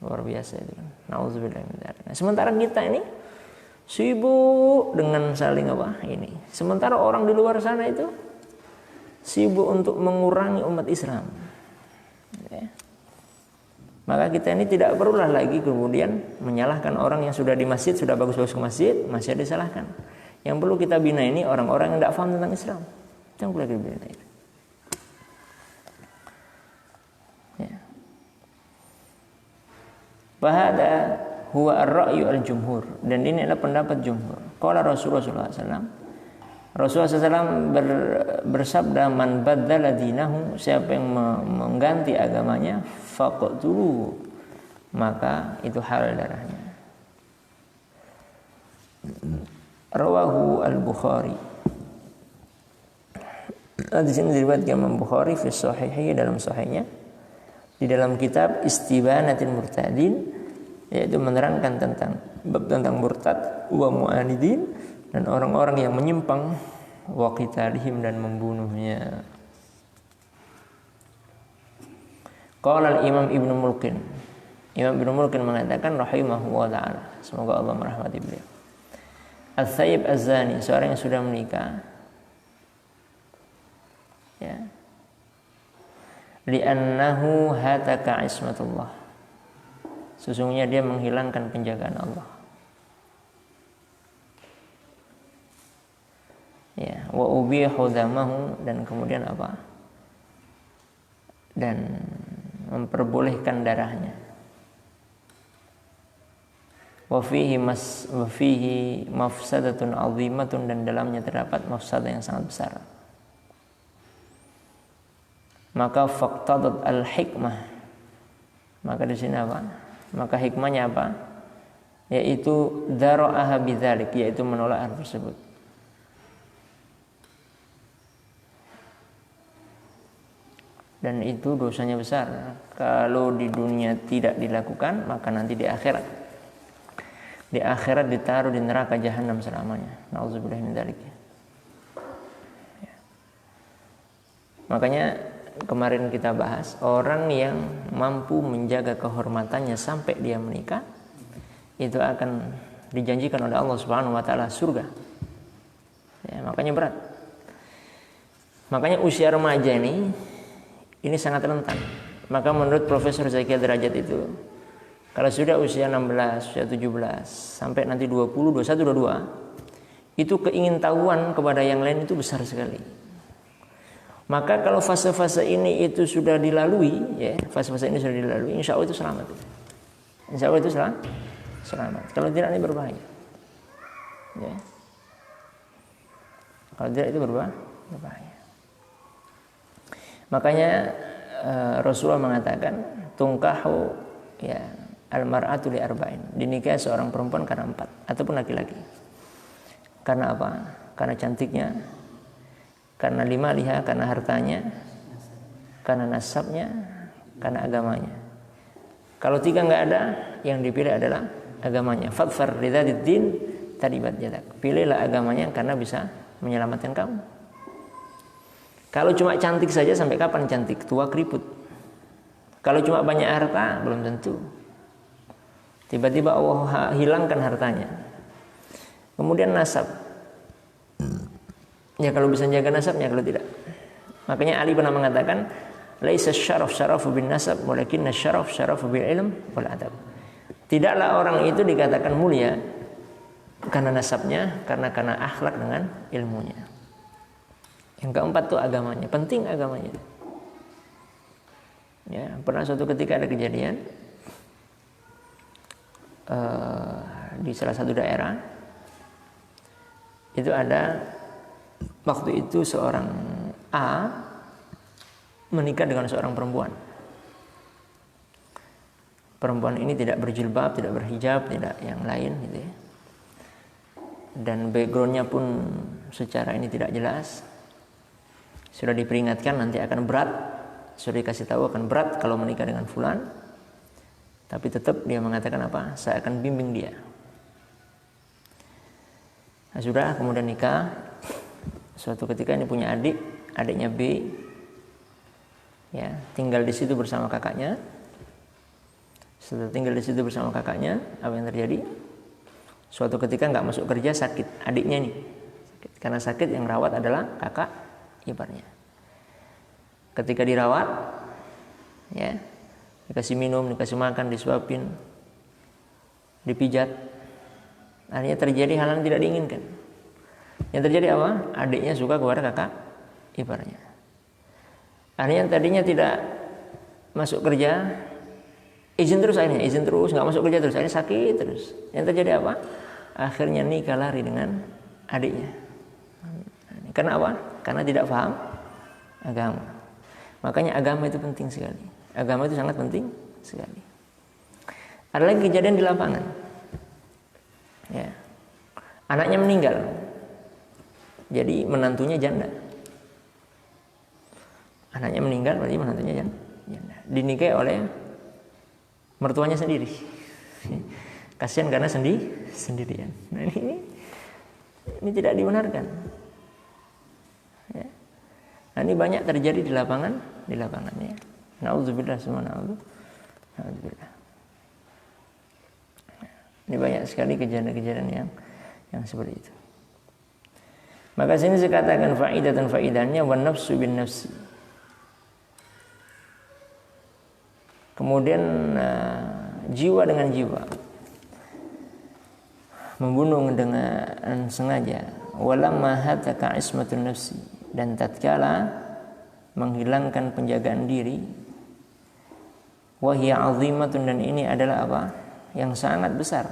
Luar biasa itu. Nauzubillah min dzalik. Nah, sementara kita ini sibuk dengan saling ini. Sementara orang di luar sana itu sibuk untuk mengurangi umat Islam. Ya. Maka kita ini tidak perlulah lagi kemudian menyalahkan orang yang sudah di masjid, sudah bagus-bagus ke masjid, masih disalahkan. Yang perlu kita bina ini orang-orang yang tidak paham tentang Islam. Jangan perlu lagi bina itu. Ya. Bahada huwa ar-ra'yu al-jumhur, dan ini adalah pendapat jumhur. Qala Rasulullah SAW. Rasulullah SAW bersabda, man baddala dinahu, siapa yang mengganti agamanya, faqtuluhu, maka itu halal darahnya. Rawahu al-Bukhari. Di sini diriwayatkan Imam Bukhari fi sahihi, dalam sahihnya, di dalam kitab Istibanatil Murtadin, yaitu menerangkan tentang murtad wa mu'anidin, dan orang-orang yang menyimpang, wa qitalihim, dan membunuhnya. Qala al-Imam Ibnu Mulkin. Imam Ibnu Mulkin mengatakan rahimahu wa ta'ala, semoga Allah merahmati beliau. Al-Thayyib Az-Zani, seorang yang sudah menikah, ya, li'annahu hataka ismatullah, sesungguhnya dia menghilangkan penjagaan Allah. Ya, wa ubihu damahu, dan kemudian apa? Dan memperbolehkan darahnya. Wa fihi mafsadatun 'azimatun, dan dalamnya terdapat mafsadah yang sangat besar. maka faqtadat al-hikmah. Maka di sini apa? Maka hikmahnya apa? Yaitu dara'aha bidzalik, yaitu menolak hal tersebut. Dan itu dosanya besar. Kalau di dunia tidak dilakukan, maka nanti di akhirat ditaruh di neraka jahanam selamanya. Nauzubillah min dzalik. Ya. Makanya kemarin kita bahas, orang yang mampu menjaga kehormatannya sampai dia menikah, itu akan dijanjikan oleh Allah Subhanahu wa taala surga. Ya, makanya berat. Makanya usia remaja ini sangat rentan. Maka menurut Profesor Zaki Derajat itu, kalau sudah usia 16, usia 17, sampai nanti 20, 21, 22, itu keingintahuan kepada yang lain itu besar sekali. Maka kalau fase-fase ini itu sudah dilalui, ya, fase-fase ini sudah dilalui, insya Allah itu selamat. Insya Allah itu selamat. Kalau tidak ini berbahaya. Ya. Kalau tidak itu berbahaya. Makanya Rasulullah mengatakan tungkahu ya almar'atu li arba'in, dinikahi seorang perempuan karena 4 ataupun laki-laki. Karena apa? Karena cantiknya, karena liha, karena hartanya, karena nasabnya, karena agamanya. Kalau 3 nggak ada, yang dipilih adalah agamanya. Fadfar lidzatid din taribat yadak. Pilihlah agamanya karena bisa menyelamatkan kamu. Kalau cuma cantik saja, sampai kapan cantik? Tua keriput. Kalau cuma banyak harta, belum tentu. Tiba-tiba Allah hilangkan hartanya. Kemudian nasab. Ya kalau bisa jaga nasabnya, kalau tidak. Makanya Ali pernah mengatakan, laisa syarafu bin nasab, walakinna syarafu bil ilm wal adab. Tidaklah orang itu dikatakan mulia karena nasabnya, karena akhlak dengan ilmunya. Yang keempat tuh agamanya, penting agamanya. Ya, pernah suatu ketika ada kejadian di salah satu daerah, itu ada waktu itu seorang A menikah dengan seorang perempuan. Perempuan ini tidak berjilbab, tidak berhijab, tidak yang lain, gitu ya. Dan backgroundnya pun secara ini tidak jelas. Sudah diperingatkan nanti akan berat, sudah dikasih tahu akan berat kalau menikah dengan fulan, tapi tetap dia mengatakan apa? Saya akan bimbing dia. Nah, sudah kemudian nikah. Suatu ketika ini punya adiknya B, ya tinggal di situ bersama kakaknya. Setelah tinggal di situ bersama kakaknya, apa yang terjadi? Suatu ketika nggak masuk kerja, sakit adiknya ini. Karena sakit yang rawat adalah kakak iparnya. Ketika dirawat, ya, dikasih minum, dikasih makan, disuapin, dipijat, akhirnya terjadi hal yang tidak diinginkan. Yang terjadi apa? Adiknya suka kepada kakak iparnya. Akhirnya tadinya tidak masuk kerja, izin terus, nggak masuk kerja terus, akhirnya sakit terus. Yang terjadi apa? Akhirnya nikah lari dengan adiknya. Karena apa? Karena tidak paham agama. Makanya agama itu penting sekali. Agama itu sangat penting sekali. Ada lagi kejadian di lapangan. Ya. Anaknya meninggal. Jadi menantunya janda. Anaknya meninggal berarti menantunya janda. Dinikahi oleh mertuanya sendiri. Kasihan karena sendirian. Nah, ini tidak dibenarkan. Ya. Nah, ini banyak terjadi di lapangan ya. Nauzubillah semua nauzubillah. Ini banyak sekali kejadian-kejadian yang seperti itu. Maka sini saya katakan faidahnya wan nafsu bin nafsi. Kemudian jiwa dengan jiwa. Membunuh dengan sengaja. Walamma hataka ismatun nafsi, dan tatkala menghilangkan penjagaan diri, wahia azimatun, dan ini adalah apa? Yang sangat besar.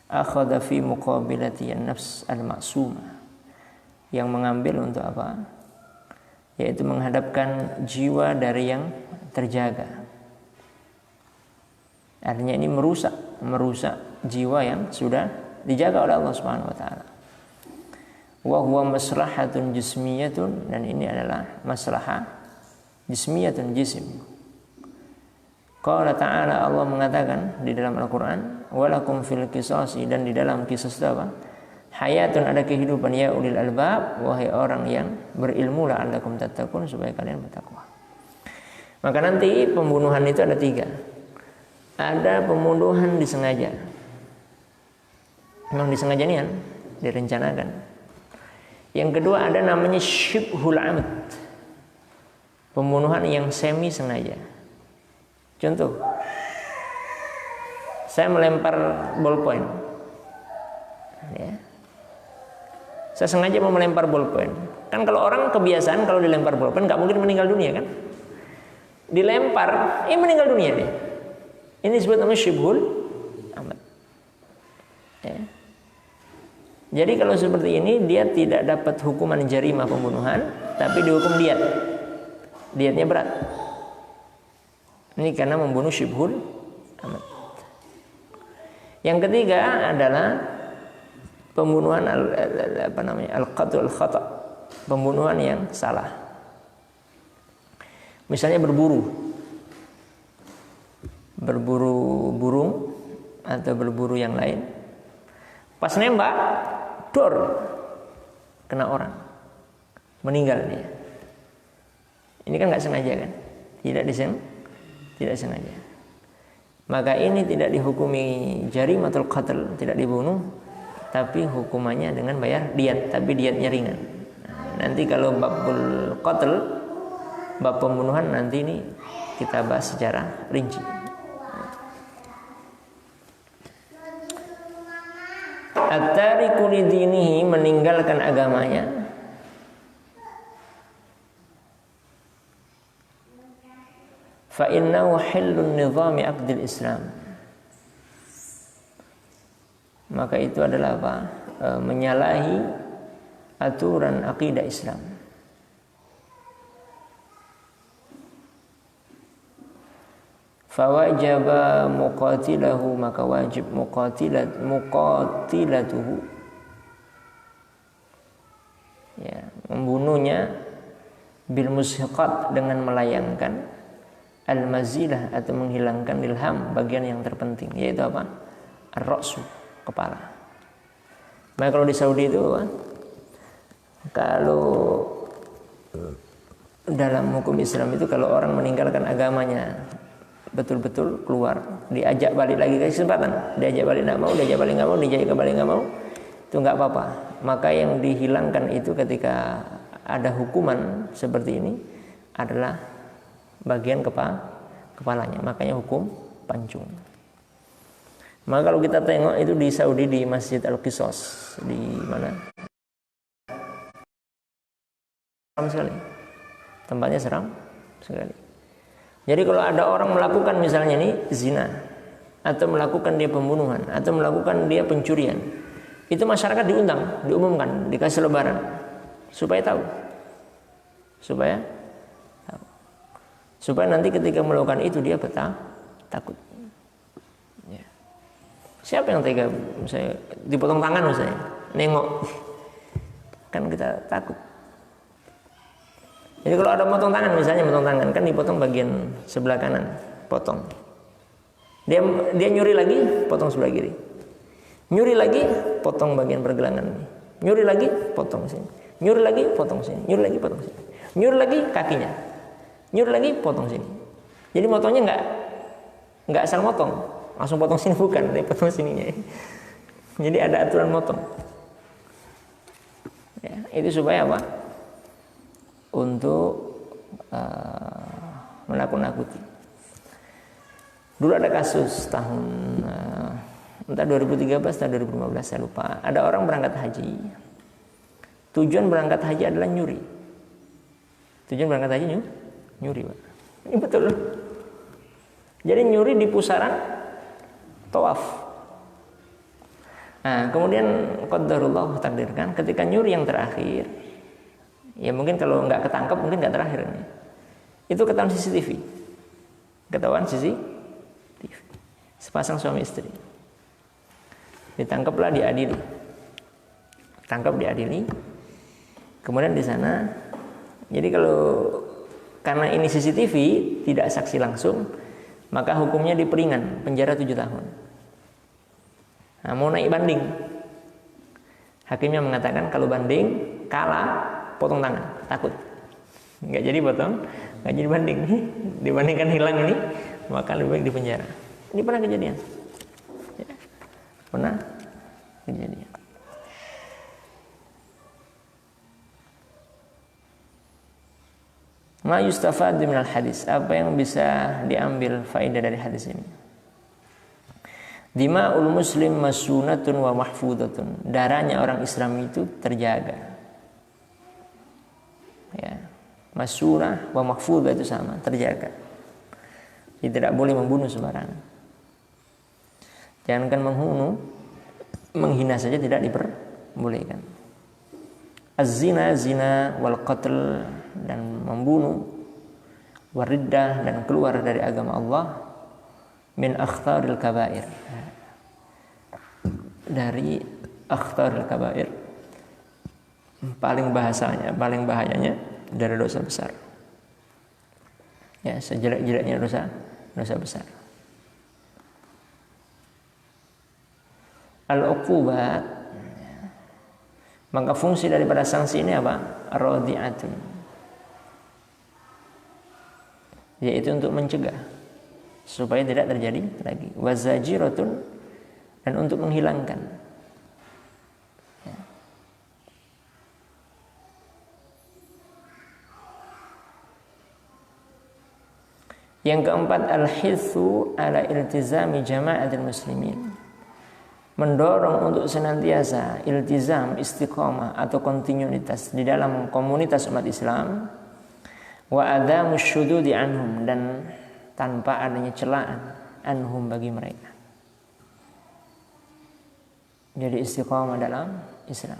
Akhadha fi muqabilati an-nafs al-ma'sumah, yang mengambil untuk apa? yaitu menghadapkan jiwa dari yang terjaga. Artinya ini merusak jiwa yang sudah dijaga oleh Allah Subhanahu wa taala. Wa huwa maslahatun jismiyatun, dan ini adalah maslahah jismiyatun, jisim. Qala ta'ala, Allah mengatakan di dalam Al-Qur'an, walakum fil qisasi, dan di dalam qisas itu apa? Hayatun, ada kehidupan, ya ulil albab, wahai orang yang berilmu, la'allakum tattaqun, supaya kalian bertakwa. Maka nanti pembunuhan itu ada 3. Ada pembunuhan disengaja. Memang disengaja nih kan, direncanakan. Yang kedua ada namanya syibhul amd, pembunuhan yang semi sengaja. Contoh, saya melempar ballpoint, ya. Saya sengaja mau melempar ballpoint. Kan kalau orang kebiasaan kalau dilempar ballpoint nggak mungkin meninggal dunia kan? Dilempar, meninggal dunia dia. Ini disebut namanya syibhul amd. Ya. Jadi kalau seperti ini dia tidak dapat hukuman jarimah pembunuhan, tapi dihukum diat. Diatnya berat. Ini karena membunuh syibhul amd. Yang ketiga adalah pembunuhan al-qatl al-khata', pembunuhan yang salah. Misalnya berburu burung atau berburu yang lain. Pas nembak, dor, kena orang, meninggal dia. Ini kan nggak sengaja kan? Tidak sengaja. Maka ini tidak dihukumi jarimatul qatl, tidak dibunuh, tapi hukumannya dengan bayar diat, tapi diatnya ringan. Nanti kalau babul qatl, bab pembunuhan, nanti ini kita bahas secara rinci. At-tariku lidinihi, meninggalkan agamanya. Fa innahu hillun nizami aqdil Islam. Maka itu adalah apa? Menyalahi aturan akidah Islam. Fawajaba muqatilahu, maka wajib muqatilatuhu, ya, membunuhnya, bil mushiqat, dengan melayangkan al-mazilah, atau menghilangkan ilham, bagian yang terpenting, yaitu apa? Ar-ra'su, kepala. Maka kalau di Saudi itu apa? Kalau dalam hukum Islam itu kalau orang meninggalkan agamanya betul-betul keluar, diajak balik lagi ke kesempatan, diajak balik nggak mau, diajak balik nggak mau, diajak balik nggak mau, itu nggak apa-apa. Maka yang dihilangkan itu ketika ada hukuman seperti ini adalah bagian kepalanya, makanya hukum pancung. Maka kalau kita tengok itu di Saudi, di Masjid Al-Qisas, di mana? Seram sekali, tempatnya seram sekali. Jadi kalau ada orang melakukan misalnya ini zina, atau melakukan dia pembunuhan, atau melakukan dia pencurian, itu masyarakat diundang, diumumkan, dikasih lebaran, supaya tahu, supaya nanti ketika melakukan itu dia takut. Ya. Siapa yang tega misalnya dipotong tangan misalnya, nengok, kan kita takut. Jadi kalau ada potong tangan misalnya, potong tangan kan dipotong bagian sebelah kanan, potong. Dia nyuri lagi, potong sebelah kiri. Nyuri lagi, potong bagian pergelangan ini. Nyuri lagi, potong sini. Nyuri lagi, potong sini. Nyuri lagi, potong sini. Nyuri lagi kakinya. Nyuri lagi, potong sini. Jadi motongnya nggak asal motong, langsung potong sini, bukan, dia potong sininya. Jadi ada aturan motong. Ya, itu supaya apa? Untuk menakut-nakuti. Dulu ada kasus tahun entah 2013 atau 2015 saya lupa. Ada orang berangkat haji. Tujuan berangkat haji adalah nyuri. Tujuan berangkat haji nyuri, Pak. Ini betul. Jadi nyuri di pusaran tawaf. Nah, kemudian qadarullah takdirkan ketika nyuri yang terakhir, Ya mungkin kalau nggak ketangkep mungkin nggak terakhir ini. Itu ketahuan CCTV. Ketahuan CCTV. Sepasang suami istri. Ditangkaplah, diadili. Tangkap, diadili. Kemudian di sana, jadi karena ini CCTV tidak saksi langsung, maka hukumnya diperingan, penjara 7 tahun. Nah, mau naik banding. Hakimnya mengatakan kalau banding kalah, potong tangan, takut. Nggak jadi potong, nggak jadi banding. Dibandingkan hilang ini, maka lebih baik di penjara. Ini pernah kejadian. Ya. Pernah kejadian. Ma yustafad minal hadis. Apa yang bisa diambil faedah dari hadis ini? Dima'ul muslim masunatun wa mahfudatun. Darahnya orang Islam itu terjaga. Ya. Masunah wa mahfudah itu sama, terjaga. Jadi tidak boleh membunuh sembarangan. Jangankan membunuh, menghina saja tidak diperbolehkan. Az-zina, zina wal qatl, dan membunuh, wariddah, dan keluar dari agama Allah, min akhtaril kabair, dari akhtaril kabair, paling bahayanya dari dosa besar. Ya, sejelek-jeleknya dosa besar. Al-uqubat, maka fungsi daripada sanksi ini apa? Radi'atun, yaitu untuk mencegah supaya tidak terjadi lagi. Wazajiratun, dan untuk menghilangkan. Ya. Yang keempat, al-hithu ala iltizami jama'atil muslimin, mendorong untuk senantiasa iltizam, istiqamah atau kontinuitas di dalam komunitas umat Islam, wa adamus syududi anhum, dan tanpa adanya celaan anhum bagi mereka. Jadi istiqamah dalam Islam.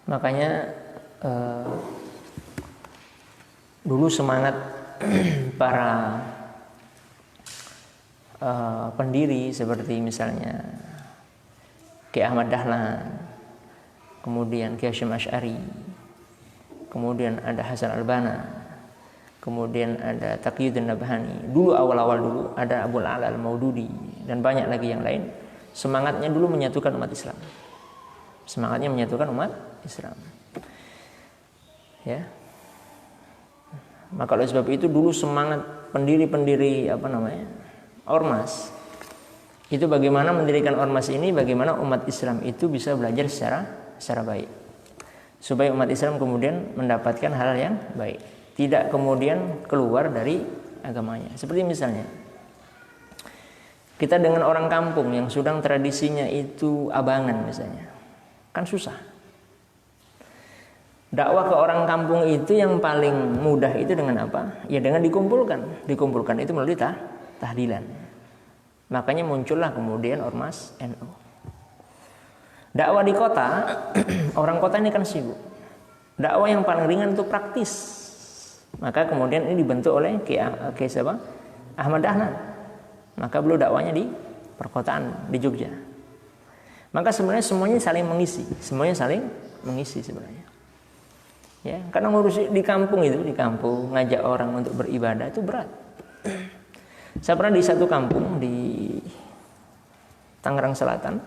Makanya dulu semangat para pendiri seperti misalnya Kiai Ahmad Dahlan, kemudian Kiai Hasyim Asy'ari, kemudian ada Hasan Al-Banna, kemudian ada Taqiyuddin Nabhani. Dulu awal-awal dulu ada Abul Ala Al-Maududi dan banyak lagi yang lain. Semangatnya dulu menyatukan umat Islam. Semangatnya menyatukan umat Islam. Ya. Maka oleh sebab itu dulu semangat pendiri-pendiri ormas itu bagaimana mendirikan ormas ini, bagaimana umat Islam itu bisa belajar secara baik, supaya umat Islam kemudian mendapatkan hal yang baik, tidak kemudian keluar dari agamanya. Seperti misalnya kita dengan orang kampung yang sudah tradisinya itu abangan misalnya, kan susah. Dakwah ke orang kampung itu yang paling mudah itu dengan apa? Ya dengan dikumpulkan. Dikumpulkan itu melalui tahdilan. Makanya muncullah kemudian ormas NU. Dakwah di kota, orang kota ini kan sibuk. Dakwah yang paling ringan itu praktis. Maka kemudian ini dibentuk oleh Kiai siapa? Ahmad Dahlan. Maka beliau dakwahnya di perkotaan di Jogja. Maka sebenarnya semuanya saling mengisi. Semuanya saling mengisi sebenarnya. Ya, karena ngurus di kampung ngajak orang untuk beribadah itu berat. Saya pernah di satu kampung di Tangerang Selatan.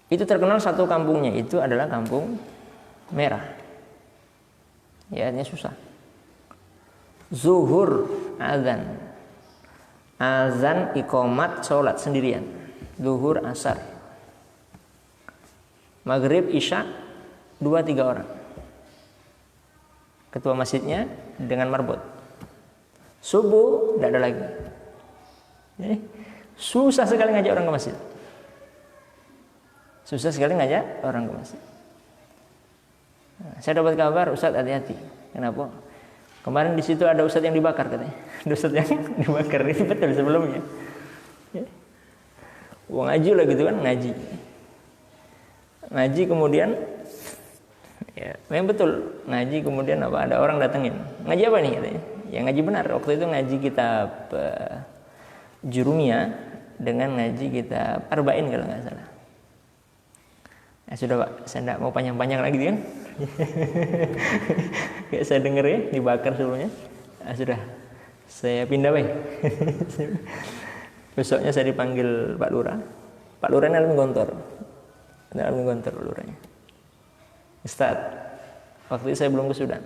Itu terkenal satu kampungnya itu adalah kampung merah. Ya, artinya susah. Zuhur azan. Azan iqamat salat sendirian. Zuhur asar. Maghrib isya 2-3 orang. Ketua masjidnya dengan marbot. Subuh tidak ada lagi. Jadi, susah sekali ngajak orang ke masjid. Susah sekali ngajak orang ke masjid. Nah, saya dapat kabar, Ustaz hati-hati. Kenapa? Kemarin di situ ada Ustaz yang dibakar katanya. Ada Ustaz yang dibakar, itu betul sebelumnya. Wong ngaji lah gitu kan, ngaji. ngaji kemudian ya memang betul ngaji kemudian apa ada orang datengin ngaji apa nih katanya ya ngaji benar waktu itu ngaji kitab Jurumiyah dengan ngaji kitab Arba'in kalau nggak salah ya sudah Pak saya nggak mau panjang-panjang lagi kan kayak saya denger ya dibakar sebelumnya sudah saya pindah baik besoknya saya dipanggil Pak Lurah ini Almi Gontor Pak Lurahnya Ustaz, waktu itu saya belum ke Sudan.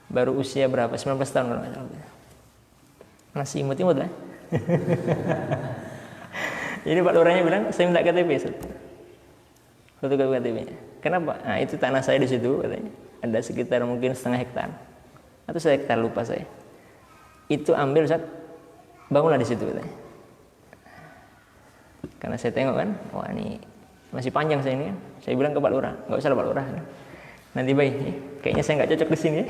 Baru usia berapa? 19 tahun kalau nggak salah. Masih imut-imut lah. Jadi Pak Lurahnya bilang, saya minta KTP. Fotokopi KTP-nya. Kenapa? Nah itu tanah saya di situ katanya. Ada sekitar mungkin 0,5 hektar. Atau 1 hektar lupa saya. Itu ambil Ustaz, bangunlah di situ katanya. Karena saya tengok kan, wah ini masih panjang saya ini kan. Saya bilang ke Pak Lurah, nggak usah lah Pak Lurah. Nanti baik, kayaknya saya nggak cocok di sini.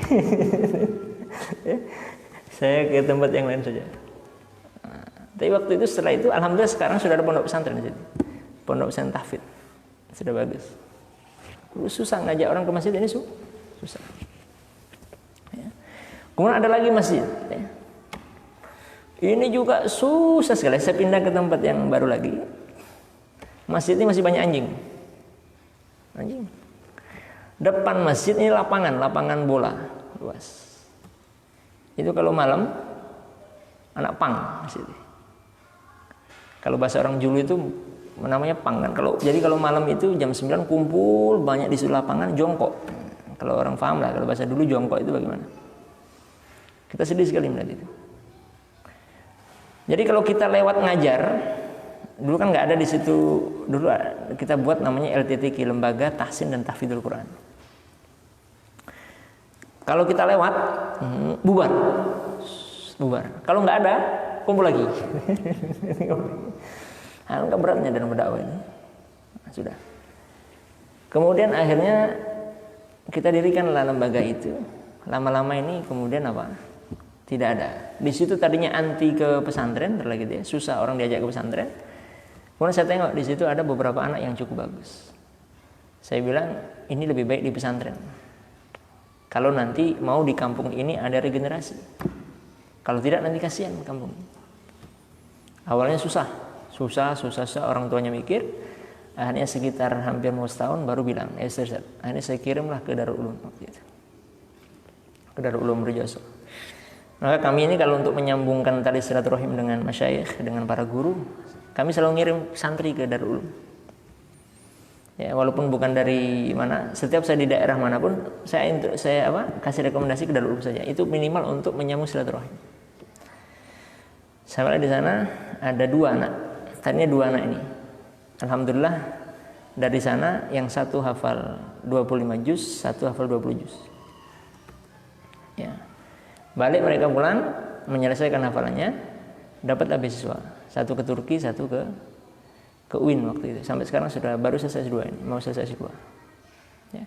Saya ke tempat yang lain saja. Tapi waktu itu setelah itu, alhamdulillah sekarang sudah ada pondok pesantren di situ. Pondok pesantren tahfidz sudah bagus. Dulu susah ngajak orang ke masjid ini susah. Ya. Kemudian ada lagi masjid. Ya. Ini juga susah sekali. Saya pindah ke tempat yang baru lagi. Masjid ini masih banyak anjing. Depan masjid ini lapangan bola luas. Itu kalau malam anak pang masjid. Kalau bahasa orang Julu itu namanya pang kan. Kalau malam itu jam 9 kumpul banyak di lapangan jongkok. Kalau orang paham lah kalau bahasa dulu jongkok itu bagaimana. Kita sedih sekali melihat itu. Jadi kalau kita lewat ngajar dulu kan nggak ada di situ dulu kita buat namanya LTTQ Lembaga Tahsin dan Tahfidzul Quran. Kalau kita lewat bubar. Kalau nggak ada kumpul lagi. Alangkah beratnya dalam berdakwah ini. Sudah. Kemudian akhirnya kita dirikanlah lembaga itu. Lama-lama ini kemudian apa? Tidak ada. Di situ tadinya anti ke pesantren, terlagi dia susah orang diajak ke pesantren. Kemudian saya tengok di situ ada beberapa anak yang cukup bagus. Saya bilang ini lebih baik di pesantren. Kalau nanti mau di kampung ini ada regenerasi. Kalau tidak nanti kasihan kampung. Awalnya susah orang tuanya mikir. Akhirnya sekitar hampir mau setahun baru bilang, Ustaz, akhirnya saya kirimlah ke Darul Ulum waktu itu. Ke Darul Ulum Rejoso. Maka kami ini kalau untuk menyambungkan tali silaturahim dengan masyayikh, dengan para guru, kami selalu ngirim santri ke Darul Ulum. Ya, walaupun bukan dari mana, setiap saya di daerah manapun, saya kasih rekomendasi ke Darul Ulum saja. Itu minimal untuk menyambung silaturahim. Saya di sana ada 2 anak. Tadinya 2 anak ini. Alhamdulillah dari sana yang satu hafal 25 juz, satu hafal 20 juz. Ya. Balik mereka pulang menyelesaikan hafalannya, dapatlah beasiswa. Satu ke Turki, satu ke UIN waktu itu. Sampai sekarang sudah baru selesai S2 ini, mau selesai S2. Ya.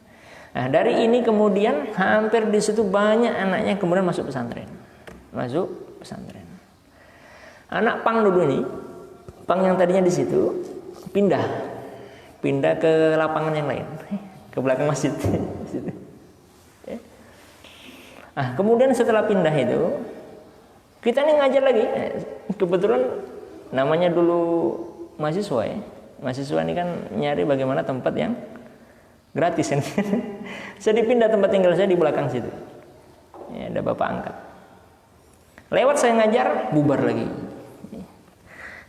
Nah, dari ini kemudian hampir di situ banyak anaknya kemudian masuk pesantren. Anak pang dulu ini, pang yang tadinya di situ pindah ke lapangan yang lain, ke belakang masjid. Nah, kemudian setelah pindah itu kita nih ngajar lagi. Kebetulan namanya dulu mahasiswa ya. Mahasiswa ini kan nyari bagaimana tempat yang gratis kan. Saya dipindah tempat tinggal saya di belakang situ. Ya, ada bapak angkat. Lewat saya ngajar, bubar lagi.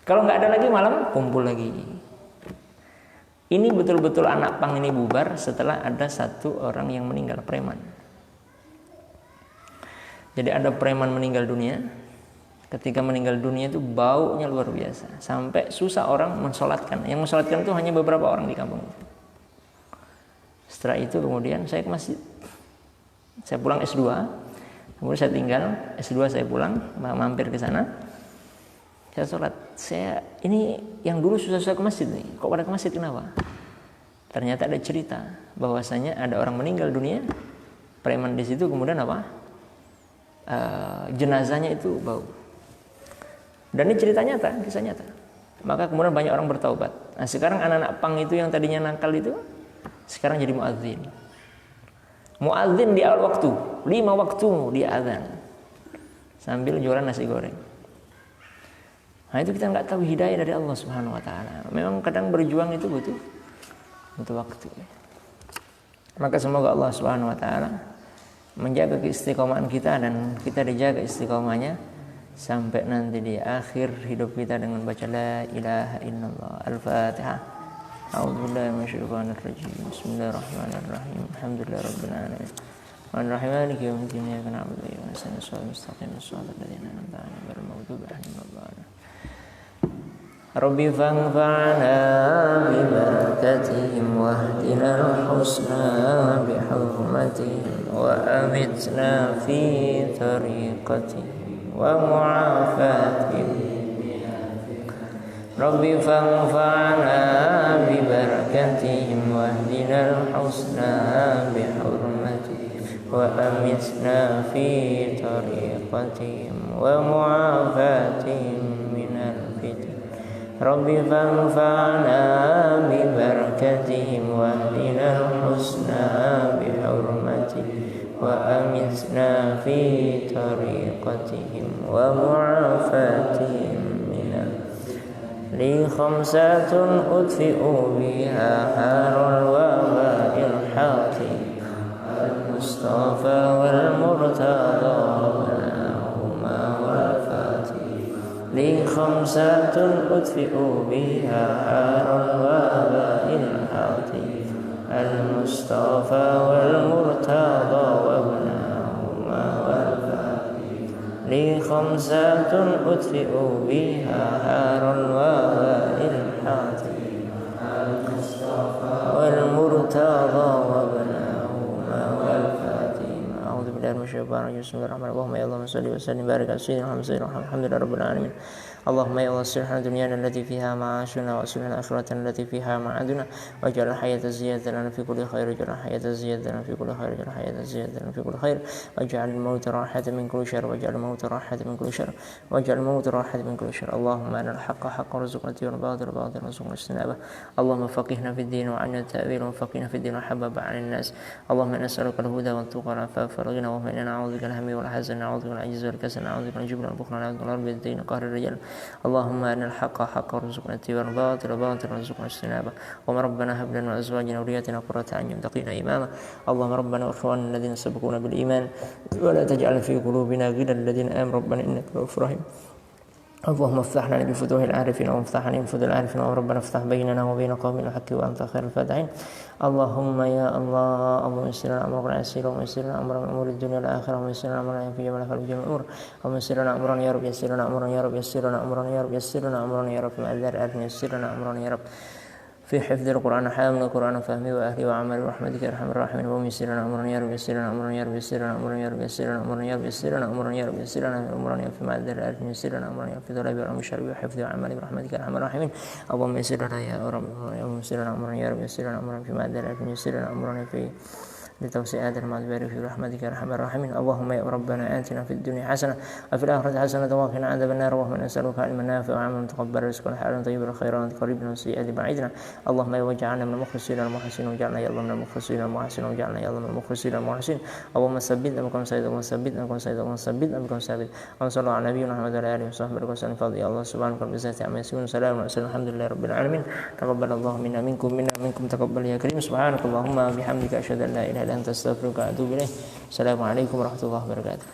Kalau nggak ada lagi malam kumpul lagi. Ini betul-betul anak pang ini bubar setelah ada satu orang yang meninggal, preman. Jadi ada preman meninggal dunia. Ketika meninggal dunia itu baunya luar biasa. Sampai susah orang mensolatkan. Yang mensolatkan itu hanya beberapa orang di kampung itu. Setelah itu kemudian saya ke masjid. Saya pulang S2. Kemudian saya tinggal S2 saya pulang. Mampir ke sana. Saya sholat. Ini yang dulu susah-susah ke masjid nih. Kok pada ke masjid kenapa? Ternyata ada cerita. Bahwasanya ada orang meninggal dunia. Preman di situ kemudian apa? Jenazahnya itu bau. Dan ini cerita nyata, kisah nyata. Maka kemudian banyak orang bertaubat. Nah, sekarang anak-anak pang itu yang tadinya nakal itu sekarang jadi muadzin. Muadzin di awal waktu, 5 waktu dia azan sambil jualan nasi goreng. Nah, itu kita nggak tahu hidayah dari Allah Subhanahu wa taala. Memang kadang berjuang itu butuh waktu. Maka semoga Allah Subhanahu wa taala menjaga keistiqomahan kita dan kita dijaga istiqomahnya sampai nanti di akhir hidup kita dengan baca la ilaha illallah. Al-Fatihah. A'udzubillahi minasyaitonir rajim. Bismillahirrahmanirrahim. Alhamdulillahirabbil alamin. Ar-Rahim maliki yaumiddin. Iyyaka na'budu wa iyyaka nasta'in. Ihdinas mustaqim shiratal ladzina an'amta 'alaihim ghairil maghdubi 'alaihim waladdallin. Rabbi fanfa'na bi barakatihim wahdina al-husna bi hurmatihim wa amitna fi tariqatihim ومعافاتهم رب فانفعنا ببركتهم واهدنا الحسنى بحرمتهم وأمتنا في طريقتهم ومعافاتهم من الفتن رب فانفعنا ببركتهم واهدنا الحسنى بحرمتهم وأمتنا في طريقتهم ومعافاتهم من لي 5 أطفئ بها حار الوباء الحاطم المصطفى والمرتضى وناهما والفاتح لي 5 أطفئ بها حار الوباء الحاطم المصطفى والمرتضى وابناهما والفاتح لي 5 أطفئ بها حار الوباء الحاطم المصطفى والمرتضى وابناهما والفاتح. أعوذ بالله من الشيطان الرجيم. بسم الله الرحمن الرحيم. اللهم يا اللهم صل وسلم وبارك على سيدنا محمد الحمد لله رب العالمين. اللهم يا الله اصلح لنا دنيانا التي فيها معاشنا واصلح لنا آخرتنا التي فيها معادنا واجعل الحياة زيادة لنا في كل خير واجعل الحياة زيادة لنا في كل خير واجعل الحياة زيادة لنا في كل خير واجعل الموت راحة من كل شر واجعل الموت راحة من كل شر واجعل الموت راحة من كل شر. اللهم أرنا الحق حقا وارزقنا اتباعه والباطل باطلا وارزقنا اجتنابه. اللهم فقهنا في الدين وعنا التأويل وفقهنا في الدين وحبب عن الناس. اللهم نسألك الهدى والتقى والعفاف والغنى اللهم إنا نعوذ بك من الهم والحزن نعوذ بك من العجز والكسل نعوذ بك من الجبن والبخل نعوذ بك من الغرب والدين قهر الرجال. اللهم أرنا الحق حقا وارزقنا اتباعه والباطل باطلا وارزقنا اجتنابه. اللهم ربنا هب لنا من أزواجنا وذرياتنا قرة أعين واجعلنا إماما. اللهم ربنا واخواننا الذين سبقونا بالإيمان ولا تجعل في قلوبنا غلا الذين آمنوا ربنا إنك رؤوف رحيم. اللهم افتح لنا بفتوح العارفين وافتح لنا بفتوح العارفين وربنا افتح بيننا وبين قوم الحق وأنت خير الفاتحين. اللهم يا الله اللهم يسر لنا أمرنا يسر ويسر لنا أمر من أمور الدنيا والآخرة ويسر لنا أمرنا في جميع الخير وجميع الأمور. اللهم يسر لنا أمرنا يا رب يسر لنا أمرنا يا رب يسر لنا أمرنا يا رب يسر لنا أمرنا يا رب في مأذر يسر لنا أمرنا يا رب في حفظ القرآن حامل القرآن فهمي وأهلي وعمل برحمتك يا أرحم الراحمين. اللهم يسر لنا أمرنا يا رب يسر لنا أمرنا يا رب يسر لنا أمرنا يا رب يسر لنا أمرنا يا رب يسر لنا أمرنا يا رب يسر لنا أمرنا في معذر الألف يسر لنا أمرنا في ذلك والأمر الشرعي وحفظ وعمل برحمتك يا أرحم الراحمين. اللهم يسر لنا يا رب اللهم يسر لنا أمرنا يا رب يسر لنا أمرنا في معذر الألف يسر لنا أمرنا في لتوسيع هذا المال في رحمتك يا ارحم الراحمين. اللهم يا ربنا آتنا في الدنيا حسنه وفي الآخرة حسنه وقنا عذاب النار. اللهم نسألك علما نافعا وعملا متقبلا ورزقا حلالا طيبا والخيرات قريبا والسيئات بعيدنا. اللهم يا واجعلنا من المخلصين المحسنين واجعلنا يا الله من المخلصين المحسنين واجعلنا يا الله من المخلصين المحسنين. اللهم ثبتنا بكم سيد اللهم ثبتنا بكم سيد اللهم ثبتنا بكم ثابت. اللهم صل على نبينا محمد وعلى آله وصحبه وسلم. فضل يا الله سبحانك رب العزة عما يصفون وسلام على المرسلين الحمد لله رب العالمين. تقبل الله منا منكم تقبل يا كريم. سبحانك اللهم وبحمدك أشهد أن لا إله إلا أنت أستغفرك وأتوب إليه. السلام عليكم ورحمة الله وبركاته.